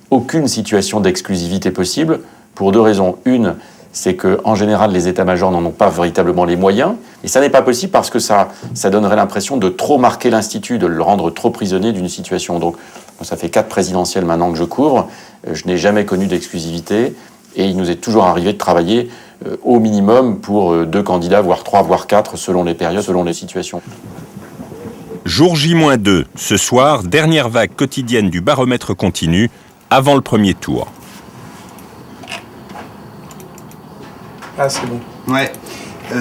aucune situation d'exclusivité possible, pour deux raisons. Une, c'est qu'en général, les états-majors n'en ont pas véritablement les moyens, et ça n'est pas possible parce que ça donnerait l'impression de trop marquer l'Institut, de le rendre trop prisonnier d'une situation. Donc, ça fait 4 présidentielles maintenant que je couvre, je n'ai jamais connu d'exclusivité, et il nous est toujours arrivé de travailler au minimum pour 2 candidats, voire 3, voire 4, selon les périodes, selon les situations. Jour J-2, ce soir, dernière vague quotidienne du baromètre continu, avant le premier tour. Ah, c'est bon. Ouais,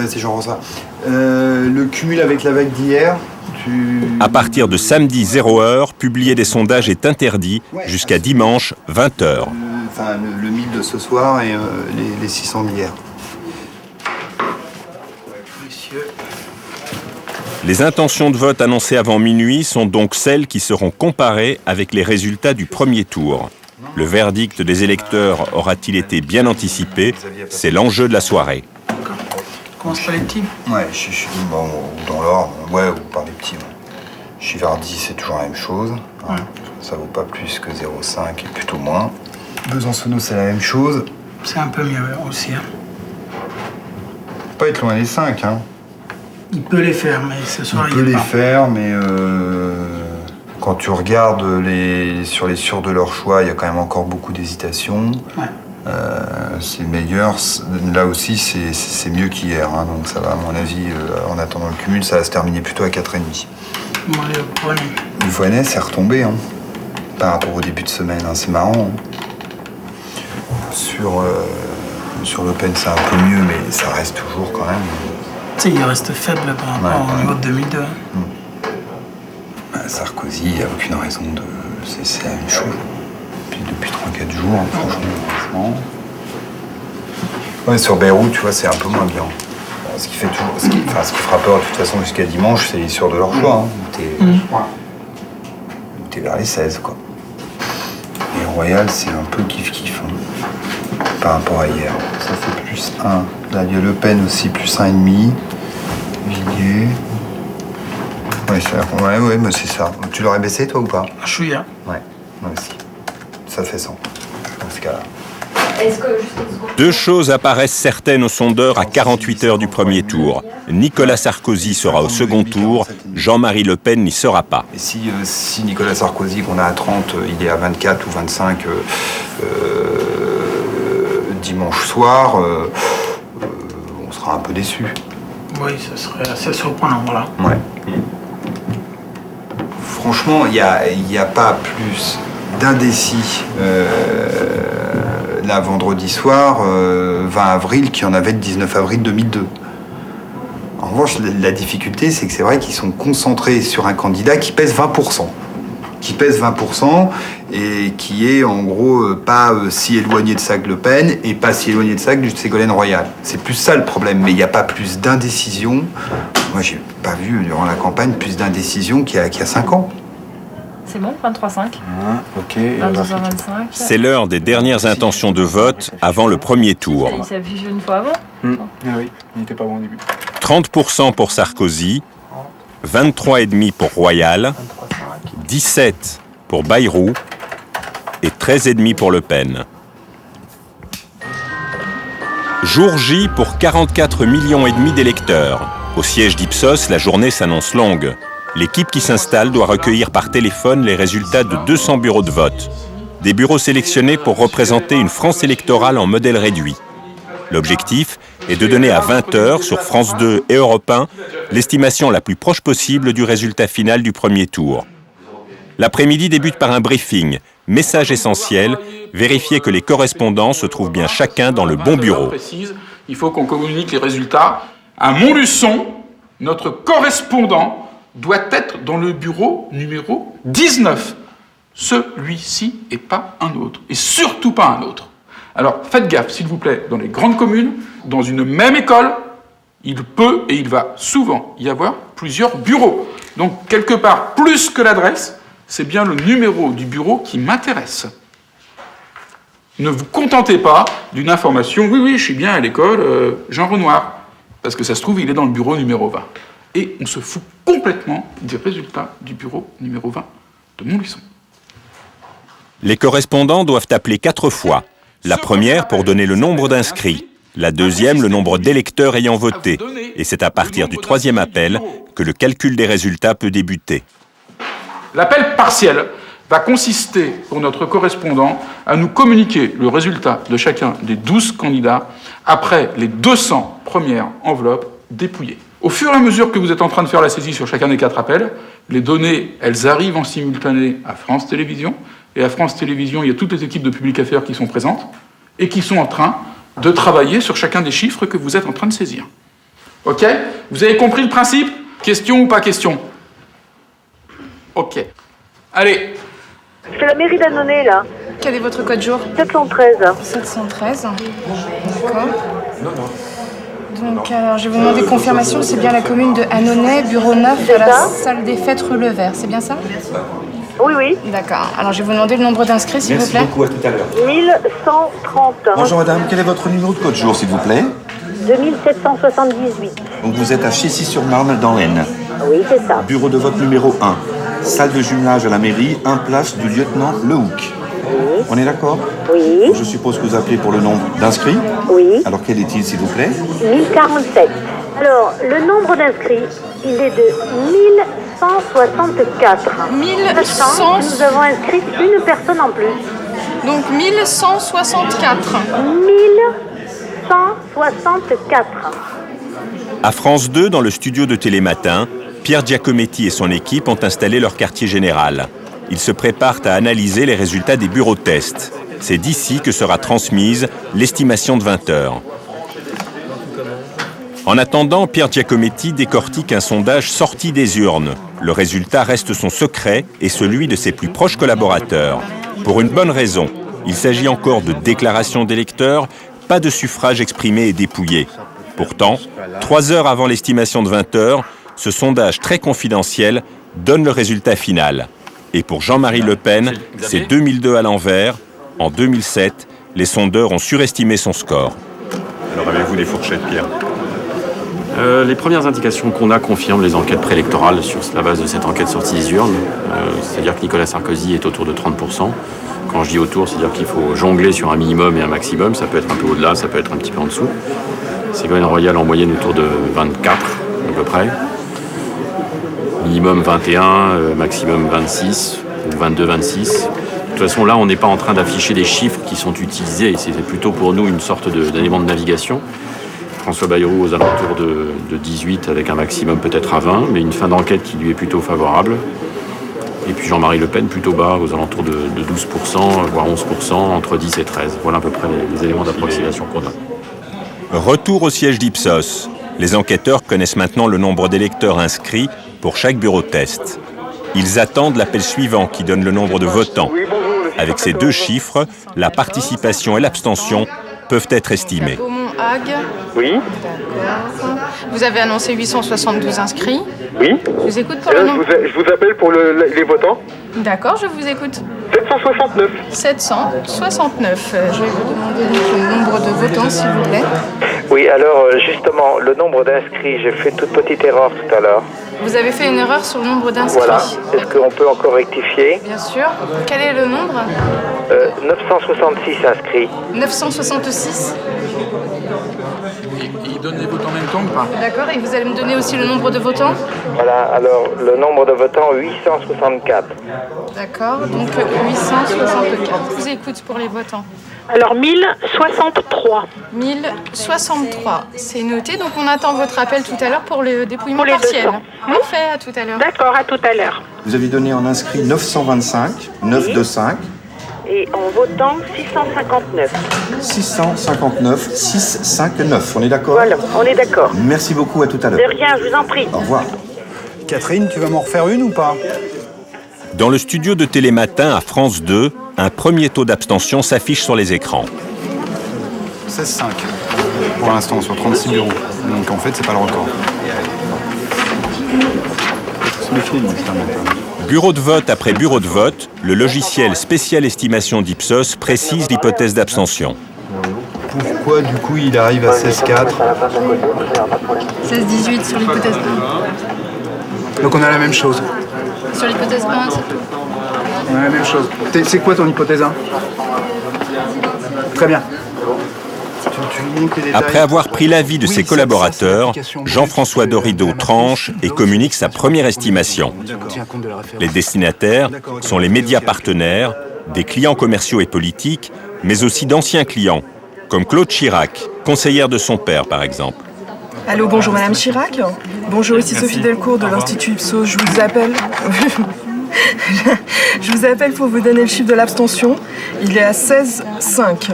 c'est Jean-François. Le cumul avec la vague d'hier, À partir de samedi 0h, publier des sondages est interdit jusqu'à dimanche 20h. Le 1000 de ce soir et les 600 d'hier. Les intentions de vote annoncées avant minuit sont donc celles qui seront comparées avec les résultats du premier tour. Le verdict des électeurs aura-t-il été bien anticipé? C'est l'enjeu de la soirée. Commence par les petits? Ouais, je suis dans l'ordre, ou par les petits. Je suis vers 10, c'est toujours la même chose. Hein. Ça vaut pas plus que 0,5 et plutôt moins. Besançonneau, c'est la même chose. C'est un peu mieux aussi. Hein. Pas être loin des 5, hein. Il peut les faire, mais ce soir il peut les faire, mais quand tu regardes sur les sûrs de leur choix, il y a quand même encore beaucoup d'hésitation. Ouais. C'est meilleur. Là aussi, c'est mieux qu'hier. Hein, donc ça va, à mon avis, en attendant le cumul, ça va se terminer plutôt à 4,5. Le Voinet, c'est retombé hein, par rapport au début de semaine. Hein, c'est marrant. Hein. Sur Le Pen, c'est un peu mieux, mais ça reste toujours quand même. Tu sais, il reste faible par rapport au niveau de 2002. Sarkozy, il n'y a aucune raison de... C'est la même chose. Puis depuis 3-4 jours, franchement. Ouais, sur Bayrou, tu vois, c'est un peu moins bien. Ce qui fera peur de toute façon jusqu'à dimanche, c'est les sûrs de leur choix. Hein, t'es vers les 16, quoi. Et Royal, c'est un peu kiff-kiff. Hein, par rapport à hier. Ça fait plus 1. Là, il y a Le Pen aussi, plus 1,5. Villiers. Ouais, mais c'est ça. Tu l'aurais baissé, toi, ou pas? Je suis là. Ouais, moi aussi. Ça fait 100, dans ce cas-là. Deux choses apparaissent certaines aux sondeurs à 48 heures du premier tour. Nicolas Sarkozy sera au second tour, Jean-Marie Le Pen n'y sera pas. Et si Nicolas Sarkozy, qu'on a à 30, il est à 24 ou 25 dimanche soir, on sera un peu déçus. Oui, ça serait assez surprenant, voilà. Ouais. Franchement, il n'y a pas plus d'indécis là vendredi soir, 20 avril, qu'il y en avait le 19 avril 2002. En revanche, la difficulté, c'est que c'est vrai qu'ils sont concentrés sur un candidat qui pèse 20%. qui pèse 20% et qui est en gros pas si éloigné de ça que Le Pen et pas si éloigné de ça que du Ségolène Royal. C'est plus ça le problème, mais il n'y a pas plus d'indécision. Moi, j'ai pas vu durant la campagne plus d'indécision qu'il y a 5 ans. C'est bon, 23,5. Ok. 22h25. C'est l'heure des dernières intentions de vote avant le premier tour. Il s'est affiché une fois avant. Ah oui, il n'était pas bon au début. 30% pour Sarkozy, 23,5% pour Royal, 17% pour Bayrou et 13,5% pour Le Pen. Jour J pour 44,5 millions d'électeurs. Au siège d'Ipsos, la journée s'annonce longue. L'équipe qui s'installe doit recueillir par téléphone les résultats de 200 bureaux de vote. Des bureaux sélectionnés pour représenter une France électorale en modèle réduit. L'objectif est de donner à 20h sur France 2 et Europe 1 l'estimation la plus proche possible du résultat final du premier tour. L'après-midi débute par un briefing. Message essentiel, vérifier que les correspondants se trouvent bien chacun dans le bon bureau. Il faut qu'on communique les résultats. À Montluçon, notre correspondant doit être dans le bureau numéro 19. Celui-ci et pas un autre. Et surtout pas un autre. Alors faites gaffe, s'il vous plaît, dans les grandes communes, dans une même école, il peut et il va souvent y avoir plusieurs bureaux. Donc quelque part, plus que l'adresse, c'est bien le numéro du bureau qui m'intéresse. Ne vous contentez pas d'une information, oui, je suis bien à l'école Jean Renoir, parce que ça se trouve, il est dans le bureau numéro 20. Et on se fout complètement des résultats du bureau numéro 20 de Montluçon. Les correspondants doivent appeler 4 fois. La première pour donner le nombre d'inscrits, la deuxième le nombre d'électeurs ayant voté. Et c'est à partir du 3e appel que le calcul des résultats peut débuter. L'appel partiel va consister pour notre correspondant à nous communiquer le résultat de chacun des 12 candidats après les 200 premières enveloppes dépouillées. Au fur et à mesure que vous êtes en train de faire la saisie sur chacun des 4 appels, les données, elles arrivent en simultané à France Télévisions. Et à France Télévisions, il y a toutes les équipes de Public Affaires qui sont présentes et qui sont en train de travailler sur chacun des chiffres que vous êtes en train de saisir. Ok? Vous avez compris le principe? Question ou pas question? Ok. Allez. C'est la mairie d'Annonay, là. Quel est votre code jour? 713. 713. D'accord. Donc, alors, je vais vous demander confirmation, c'est bien la commune de Annonay, bureau 9, à la salle des fêtes rue Levert, c'est bien ça? Oui, oui. D'accord. Alors, je vais vous demander le nombre d'inscrits, s'il vous plaît. Merci beaucoup, à tout à l'heure. 1130. Bonjour madame, quel est votre numéro de code jour, s'il vous plaît? 2778. Donc vous êtes à Chécy-sur-Marne, dans l'Aisne. Oui, c'est ça. Bureau de vote numéro 1. Salle de jumelage à la mairie, 1 place du lieutenant Lehoucq. Oui. On est d'accord? Oui. Je suppose que vous appelez pour le nombre d'inscrits? Oui. Alors quel est-il, s'il vous plaît? 1047. Alors, le nombre d'inscrits, il est de 1164. 1100. Nous avons inscrit une personne en plus. Donc 1164. 1164. À France 2, dans le studio de Télématin, Pierre Giacometti et son équipe ont installé leur quartier général. Ils se préparent à analyser les résultats des bureaux tests. C'est d'ici que sera transmise l'estimation de 20h. En attendant, Pierre Giacometti décortique un sondage sorti des urnes. Le résultat reste son secret et celui de ses plus proches collaborateurs. Pour une bonne raison. Il s'agit encore de déclaration d'électeurs, pas de suffrage exprimé et dépouillé. Pourtant, 3 heures avant l'estimation de 20h, ce sondage très confidentiel donne le résultat final. Et pour Jean-Marie Le Pen, c'est 2002 à l'envers. En 2007, les sondeurs ont surestimé son score. Alors avez-vous des fourchettes, Pierre? Les premières indications qu'on a confirment les enquêtes préélectorales sur la base de cette enquête sortie des urnes. C'est-à-dire que Nicolas Sarkozy est autour de 30%. Quand je dis autour, c'est-à-dire qu'il faut jongler sur un minimum et un maximum. Ça peut être un peu au-delà, ça peut être un petit peu en dessous. Ségolène Royal en moyenne autour de 24 à peu près. Minimum 21, maximum 26 ou 22-26. De toute façon, là, on n'est pas en train d'afficher des chiffres qui sont utilisés. C'est plutôt pour nous une sorte d'élément de navigation. François Bayrou aux alentours de 18 avec un maximum peut-être à 20, mais une fin d'enquête qui lui est plutôt favorable. Et puis Jean-Marie Le Pen plutôt bas aux alentours de 12%, voire 11%, entre 10 et 13. Voilà à peu près les éléments d'approximation qu'on a. Retour au siège d'Ipsos. Les enquêteurs connaissent maintenant le nombre d'électeurs inscrits pour chaque bureau de test. Ils attendent l'appel suivant qui donne le nombre de votants. Avec ces deux chiffres, la participation et l'abstention peuvent être estimées. Hague. Oui. D'accord. Vous avez annoncé 872 inscrits. Oui. Je vous écoute pour le nombre. Je vous appelle pour les votants. D'accord, je vous écoute. 769. 769. Je vais vous demander le nombre de votants, s'il vous plaît. Oui, alors justement, le nombre d'inscrits, j'ai fait toute petite erreur tout à l'heure. Vous avez fait une erreur sur le nombre d'inscrits. Voilà. Est-ce qu'on peut encore rectifier? Bien sûr. Quel est le nombre 966 inscrits. 966. Il donne les votes en même temps ou pas? D'accord, et vous allez me donner aussi le nombre de votants? Voilà, alors le nombre de votants, 864. D'accord, donc 864. Je vous écoute pour les votants. Alors 1063. 1063, c'est noté. Donc on attend votre appel tout à l'heure pour le dépouillement partiel. Parfait, à tout à l'heure. D'accord, à tout à l'heure. Vous avez donné en inscrit 925, 925. Et en votant 659. 659, 659. On est d'accord? Voilà, on est d'accord. Merci beaucoup, à tout à l'heure. De rien, je vous en prie. Au revoir. Catherine, tu vas m'en refaire une ou pas? Dans le studio de Télématin à France 2, un premier taux d'abstention s'affiche sur les écrans. 16,5 pour l'instant sur 36 bureaux. Donc en fait, c'est pas le record. Bureau de vote après bureau de vote, le logiciel spécial estimation d'Ipsos précise l'hypothèse d'abstention. Pourquoi du coup il arrive à 16,4? 16-18 sur l'hypothèse 1. Donc on a la même chose. Sur l'hypothèse 1, c'est tout. On a la même chose. C'est quoi ton hypothèse 1? Très bien. Après avoir pris l'avis de ses collaborateurs, Jean-François Dorido tranche et communique sa première estimation. Les destinataires sont les médias partenaires, des clients commerciaux et politiques, mais aussi d'anciens clients, comme Claude Chirac, conseillère de son père par exemple. Allô, bonjour Madame Chirac. Bonjour, ici Sophie Delcourt de l'Institut Ipsos. Je vous appelle... Je vous appelle pour vous donner le chiffre de l'abstention. Il est à 16,5.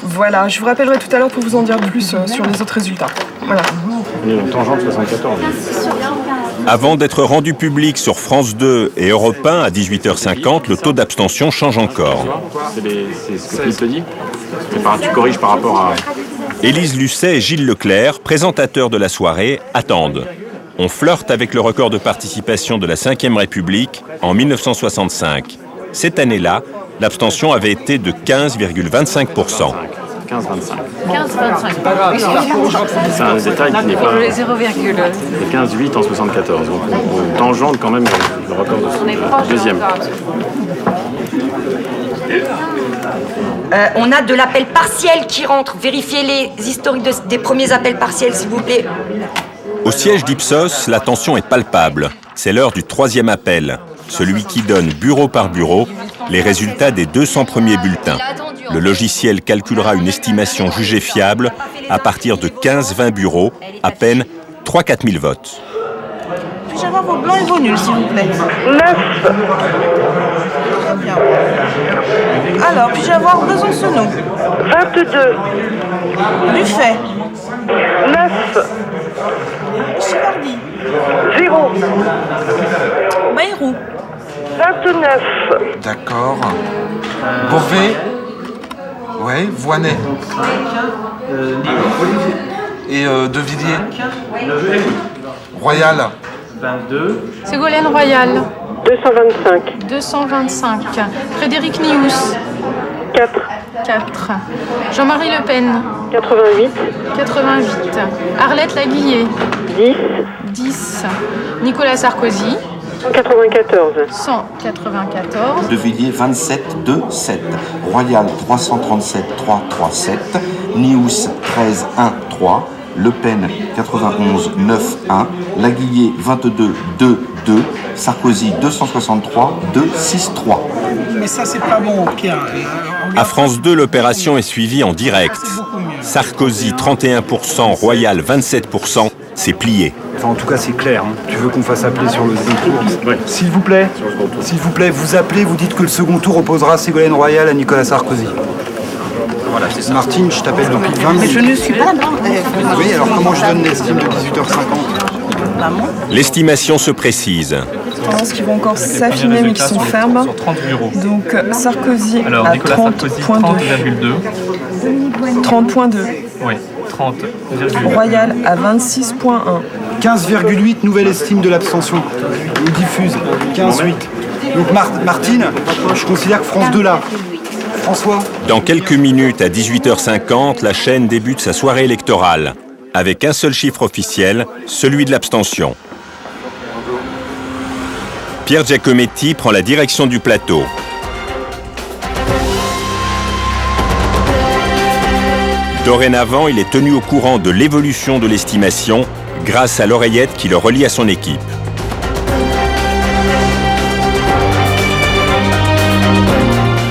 Voilà, je vous rappellerai tout à l'heure pour vous en dire plus sur les autres résultats. Voilà. On est en tangente 74. Avant d'être rendu public sur France 2 et Europe 1 à 18h50, le taux d'abstention change encore. C'est ce que Philippe te dit. Tu corriges par rapport à... Élise Lucet et Gilles Leclerc, présentateurs de la soirée, attendent. On flirte avec le record de participation de la Ve République en 1965. Cette année-là, l'abstention avait été de 15,25%. 15,25. 15-25. C'est un détail qui n'est pas... Les 0,2. 15,8 en 74. Donc on tangente quand même le record de deuxième. On a de l'appel partiel qui rentre. Vérifiez les historiques des premiers appels partiels, s'il vous plaît. Au siège d'Ipsos, la tension est palpable. C'est l'heure du troisième appel, celui qui donne bureau par bureau les résultats des 200 premiers bulletins. Le logiciel calculera une estimation jugée fiable à partir de 15-20 bureaux, à peine 3-4 000 votes. Puis-je avoir vos blancs et vos nuls, s'il vous plaît? 9. Très bien. Alors, puis-je avoir Besancenot? 22. Buffet? 9. Chivardi? 0. Bayrou? 29. D'accord. Beauvais? Ouais, Voinet. Et De Villiers? Royal? 22. Ségolène Royal? 225. 225. Frédéric Nious? 4. 4. Jean-Marie Le Pen? 88. 88. Arlette Laguillet? 10. 10. Nicolas Sarkozy? 194. 194. De Villiers 27 2 7. Royal 337 3 3 7. Nious 13 1 3. Le Pen 91 9 1. Laguillet 22 2 2. Sarkozy 263 2 6 3. Mais ça c'est pas bon, Pierre. À France 2, l'opération est suivie en direct. Sarkozy 31%, Royal 27%, c'est plié. Enfin, en tout cas, c'est clair. Hein. Tu veux qu'on fasse appeler sur le second tour? Oui. S'il vous plaît, vous appelez, vous dites que le second tour opposera Ségolène Royal à Nicolas Sarkozy. Voilà, c'est ça. Martine, je t'appelle depuis 20 minutes. Mais je ne suis pas là. Oui, alors comment je donne l'estime de 18h50? L'estimation se précise. tendances qui vont encore s'affiner mais qui sont fermes. Sur 30 bureaux. Donc Sarkozy alors, à Nicolas Sarkozy, 30,2. 30,2. Oui, 30,2. Royal à 26,1. 15,8 nouvelle estime de l'abstention. On diffuse 15,8. Donc Martine, je considère que France 2 là. François. Dans quelques minutes, à 18h50, la chaîne débute sa soirée électorale, avec un seul chiffre officiel, celui de l'abstention. Pierre Giacometti prend la direction du plateau. Dorénavant, il est tenu au courant de l'évolution de l'estimation grâce à l'oreillette qui le relie à son équipe.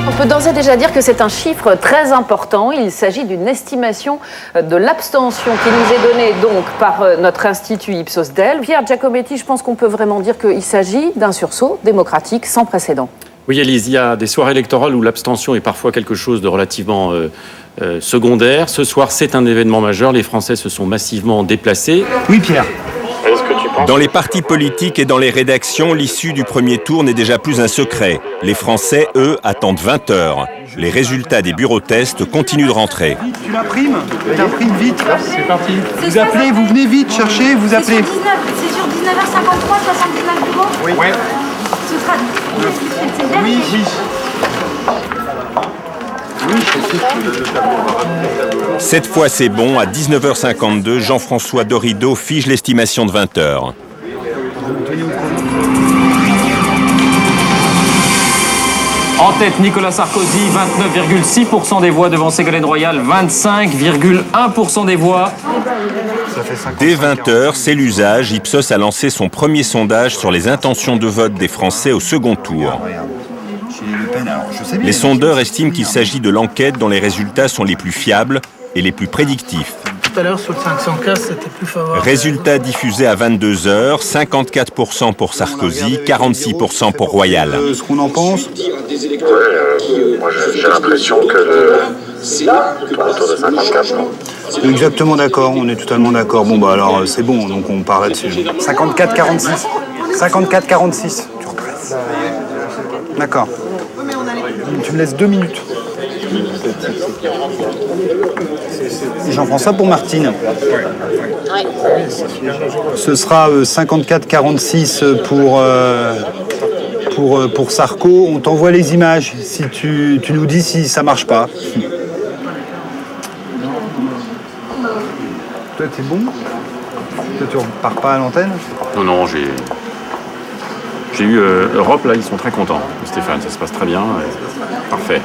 On peut d'ores et déjà dire que c'est un chiffre très important. Il s'agit d'une estimation de l'abstention qui nous est donnée donc par notre institut Ipsos Del. Pierre Giacometti, je pense qu'on peut vraiment dire qu'il s'agit d'un sursaut démocratique sans précédent. Oui, Élise, il y a des soirées électorales où l'abstention est parfois quelque chose de relativement secondaire. Ce soir, c'est un événement majeur. Les Français se sont massivement déplacés. Oui, Pierre. Dans les partis politiques et dans les rédactions, l'issue du premier tour n'est déjà plus un secret. Les Français, eux, attendent 20 heures. Les résultats des bureaux tests continuent de rentrer. Tu l'imprimes? Tu l'imprimes vite. C'est parti. Vous appelez, vous venez vite chercher, vous appelez. C'est sur 19h53, 79 bureaux? Oui. Ouais. Ce sera c'est dernier. Oui, oui. Cette fois, c'est bon. À 19h52, Jean-François Dorido fige l'estimation de 20 heures. En tête, Nicolas Sarkozy, 29,6% des voix devant Ségolène Royal, 25,1% des voix. Dès 20 heures, c'est l'usage. Ipsos a lancé son premier sondage sur les intentions de vote des Français au second tour. Les sondeurs estiment qu'il s'agit de l'enquête dont les résultats sont les plus fiables et les plus prédictifs. Tout à l'heure, sur le 515, c'était plus favorable. Résultats diffusés à 22 heures, 54% pour Sarkozy, 46% pour Royal. Ce qu'on en pense? Moi j'ai l'impression que c'est autour de 54. Exactement d'accord, on est totalement d'accord. Bon bah alors c'est bon, donc on part là-dessus. 54-46. 54-46. Tu represses. D'accord. Tu me laisses 2 minutes. Jean-François pour Martine. Ce sera 54-46 pour Sarko. On t'envoie les images si tu nous dis si ça marche pas. Toi, t'es bon? Toi, tu repars pas à l'antenne? Non, j'ai eu Europe, là, ils sont très contents. Stéphane, ça se passe très bien. Parfait.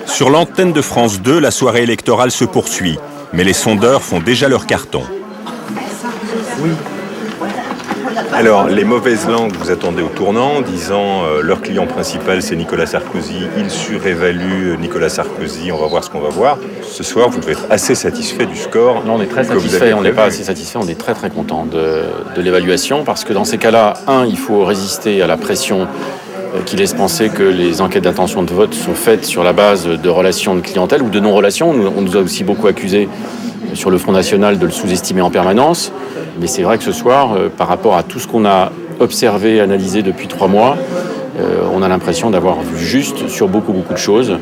Sur l'antenne de France 2, la soirée électorale se poursuit. Mais les sondeurs font déjà leur carton. Oui. Alors, les mauvaises langues vous attendez au tournant, disant leur client principal c'est Nicolas Sarkozy, ils surévaluent Nicolas Sarkozy, on va voir ce qu'on va voir. Ce soir, vous devez être assez satisfait du score. Non, on est très satisfait, on n'est pas assez satisfait, on est très très content de l'évaluation, parce que dans ces cas-là, il faut résister à la pression qui laisse penser que les enquêtes d'intention de vote sont faites sur la base de relations de clientèle ou de non-relations. On nous a aussi beaucoup accusé sur le Front National de le sous-estimer en permanence. Mais c'est vrai que ce soir, par rapport à tout ce qu'on a observé, analysé depuis 3 mois, on a l'impression d'avoir vu juste sur beaucoup de choses.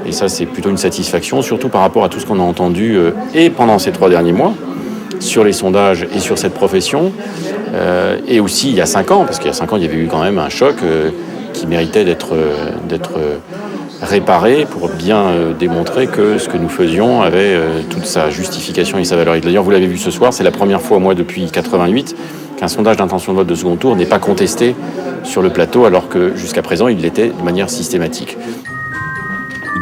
Et ça, c'est plutôt une satisfaction, surtout par rapport à tout ce qu'on a entendu et pendant ces 3 derniers mois, sur les sondages et sur cette profession. Et aussi il y a 5 ans, parce qu'il y a 5 ans, il y avait eu quand même un choc qui méritait d'être réparé pour bien démontrer que ce que nous faisions avait toute sa justification et sa valeur. Et d'ailleurs, vous l'avez vu ce soir, c'est la première fois, moi, depuis 88, qu'un sondage d'intention de vote de second tour n'est pas contesté sur le plateau, alors que jusqu'à présent, il l'était de manière systématique.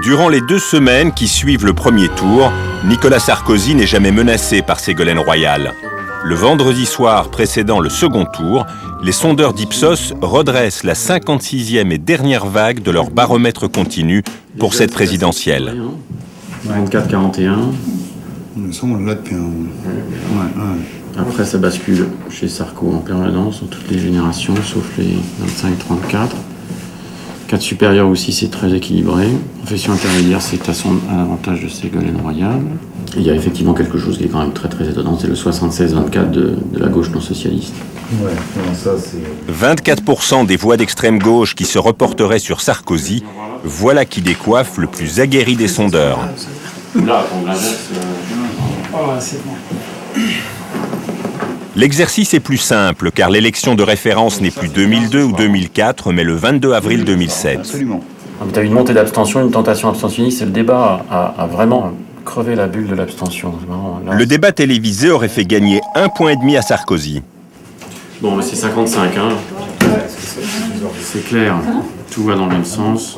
Durant les 2 semaines qui suivent le premier tour, Nicolas Sarkozy n'est jamais menacé par Ségolène Royal. Le vendredi soir précédant le second tour, les sondeurs d'Ipsos redressent la 56e et dernière vague de leur baromètre continu pour cette présidentielle. 24-41. On l'a depuis un... Après, ça bascule chez Sarko en permanence, dans toutes les générations, sauf les 25-34. 4 supérieurs aussi, c'est très équilibré. Profession intermédiaire, c'est à son avantage de Ségolène Royal. Il y a effectivement quelque chose qui est quand même très très étonnant, c'est le 76-24 de la gauche non socialiste. Ouais, non, ça c'est... 24% des voix d'extrême gauche qui se reporteraient sur Sarkozy, voilà qui décoiffe le plus aguerri des sondeurs. Là, c'est bon. L'exercice est plus simple, car l'élection de référence n'est plus 2002 ou 2004, mais le 22 avril 2007. Absolument. Tu as une montée d'abstention, une tentation abstentionniste, et le débat a vraiment crevé la bulle de l'abstention. Le débat télévisé aurait fait gagner 1,5 point à Sarkozy. Bon, mais c'est 55, hein. C'est clair, tout va dans le même sens.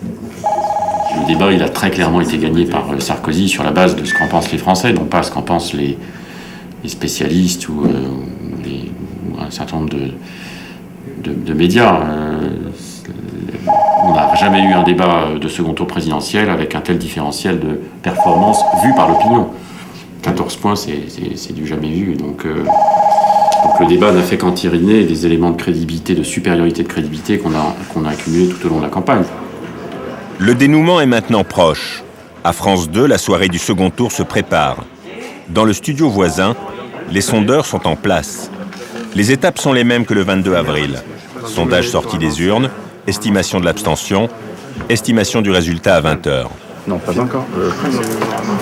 Le débat, il a très clairement été gagné par Sarkozy sur la base de ce qu'en pensent les Français, non pas ce qu'en pensent les spécialistes ou un certain nombre de médias. On n'a jamais eu un débat de second tour présidentiel avec un tel différentiel de performance vu par l'opinion. 14 points, c'est du jamais vu. Donc le débat n'a fait qu'entériner des éléments de crédibilité, de supériorité de crédibilité qu'on a accumulés tout au long de la campagne. Le dénouement est maintenant proche. À France 2, la soirée du second tour se prépare. Dans le studio voisin, les sondeurs sont en place. Les étapes sont les mêmes que le 22 avril. Sondage sorti des urnes, estimation de l'abstention, estimation du résultat à 20h. Non, pas encore.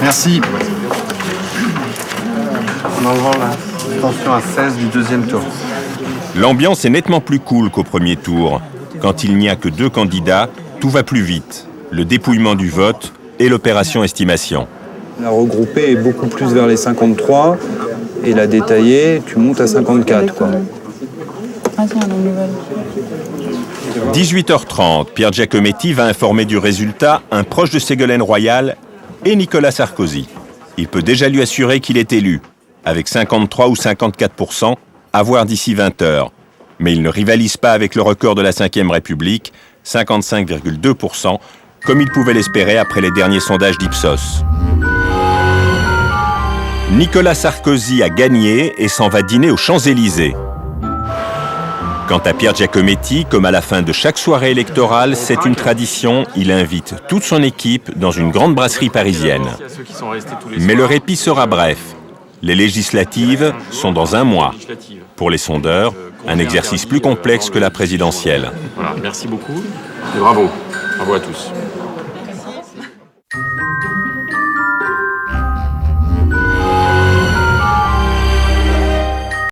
Merci. On envoie l'abstention à 16 du deuxième tour. L'ambiance est nettement plus cool qu'au premier tour. Quand il n'y a que 2 candidats, tout va plus vite. Le dépouillement du vote et l'opération estimation. La regroupée est beaucoup plus vers les 53 et la détaillée, tu montes à 54. Quoi. 18h30, Pierre Giacometti va informer du résultat un proche de Ségolène Royal et Nicolas Sarkozy. Il peut déjà lui assurer qu'il est élu, avec 53 ou 54%, à voir d'ici 20h. Mais il ne rivalise pas avec le record de la Ve République, 55,2%, comme il pouvait l'espérer après les derniers sondages d'Ipsos. Nicolas Sarkozy a gagné et s'en va dîner aux Champs-Élysées. Quant à Pierre Giacometti, comme à la fin de chaque soirée électorale, c'est une tradition, il invite toute son équipe dans une grande brasserie parisienne. Mais le répit sera bref. Les législatives sont dans 1 mois. Pour les sondeurs, un exercice plus complexe que la présidentielle. Voilà, merci beaucoup et bravo. Bravo à tous.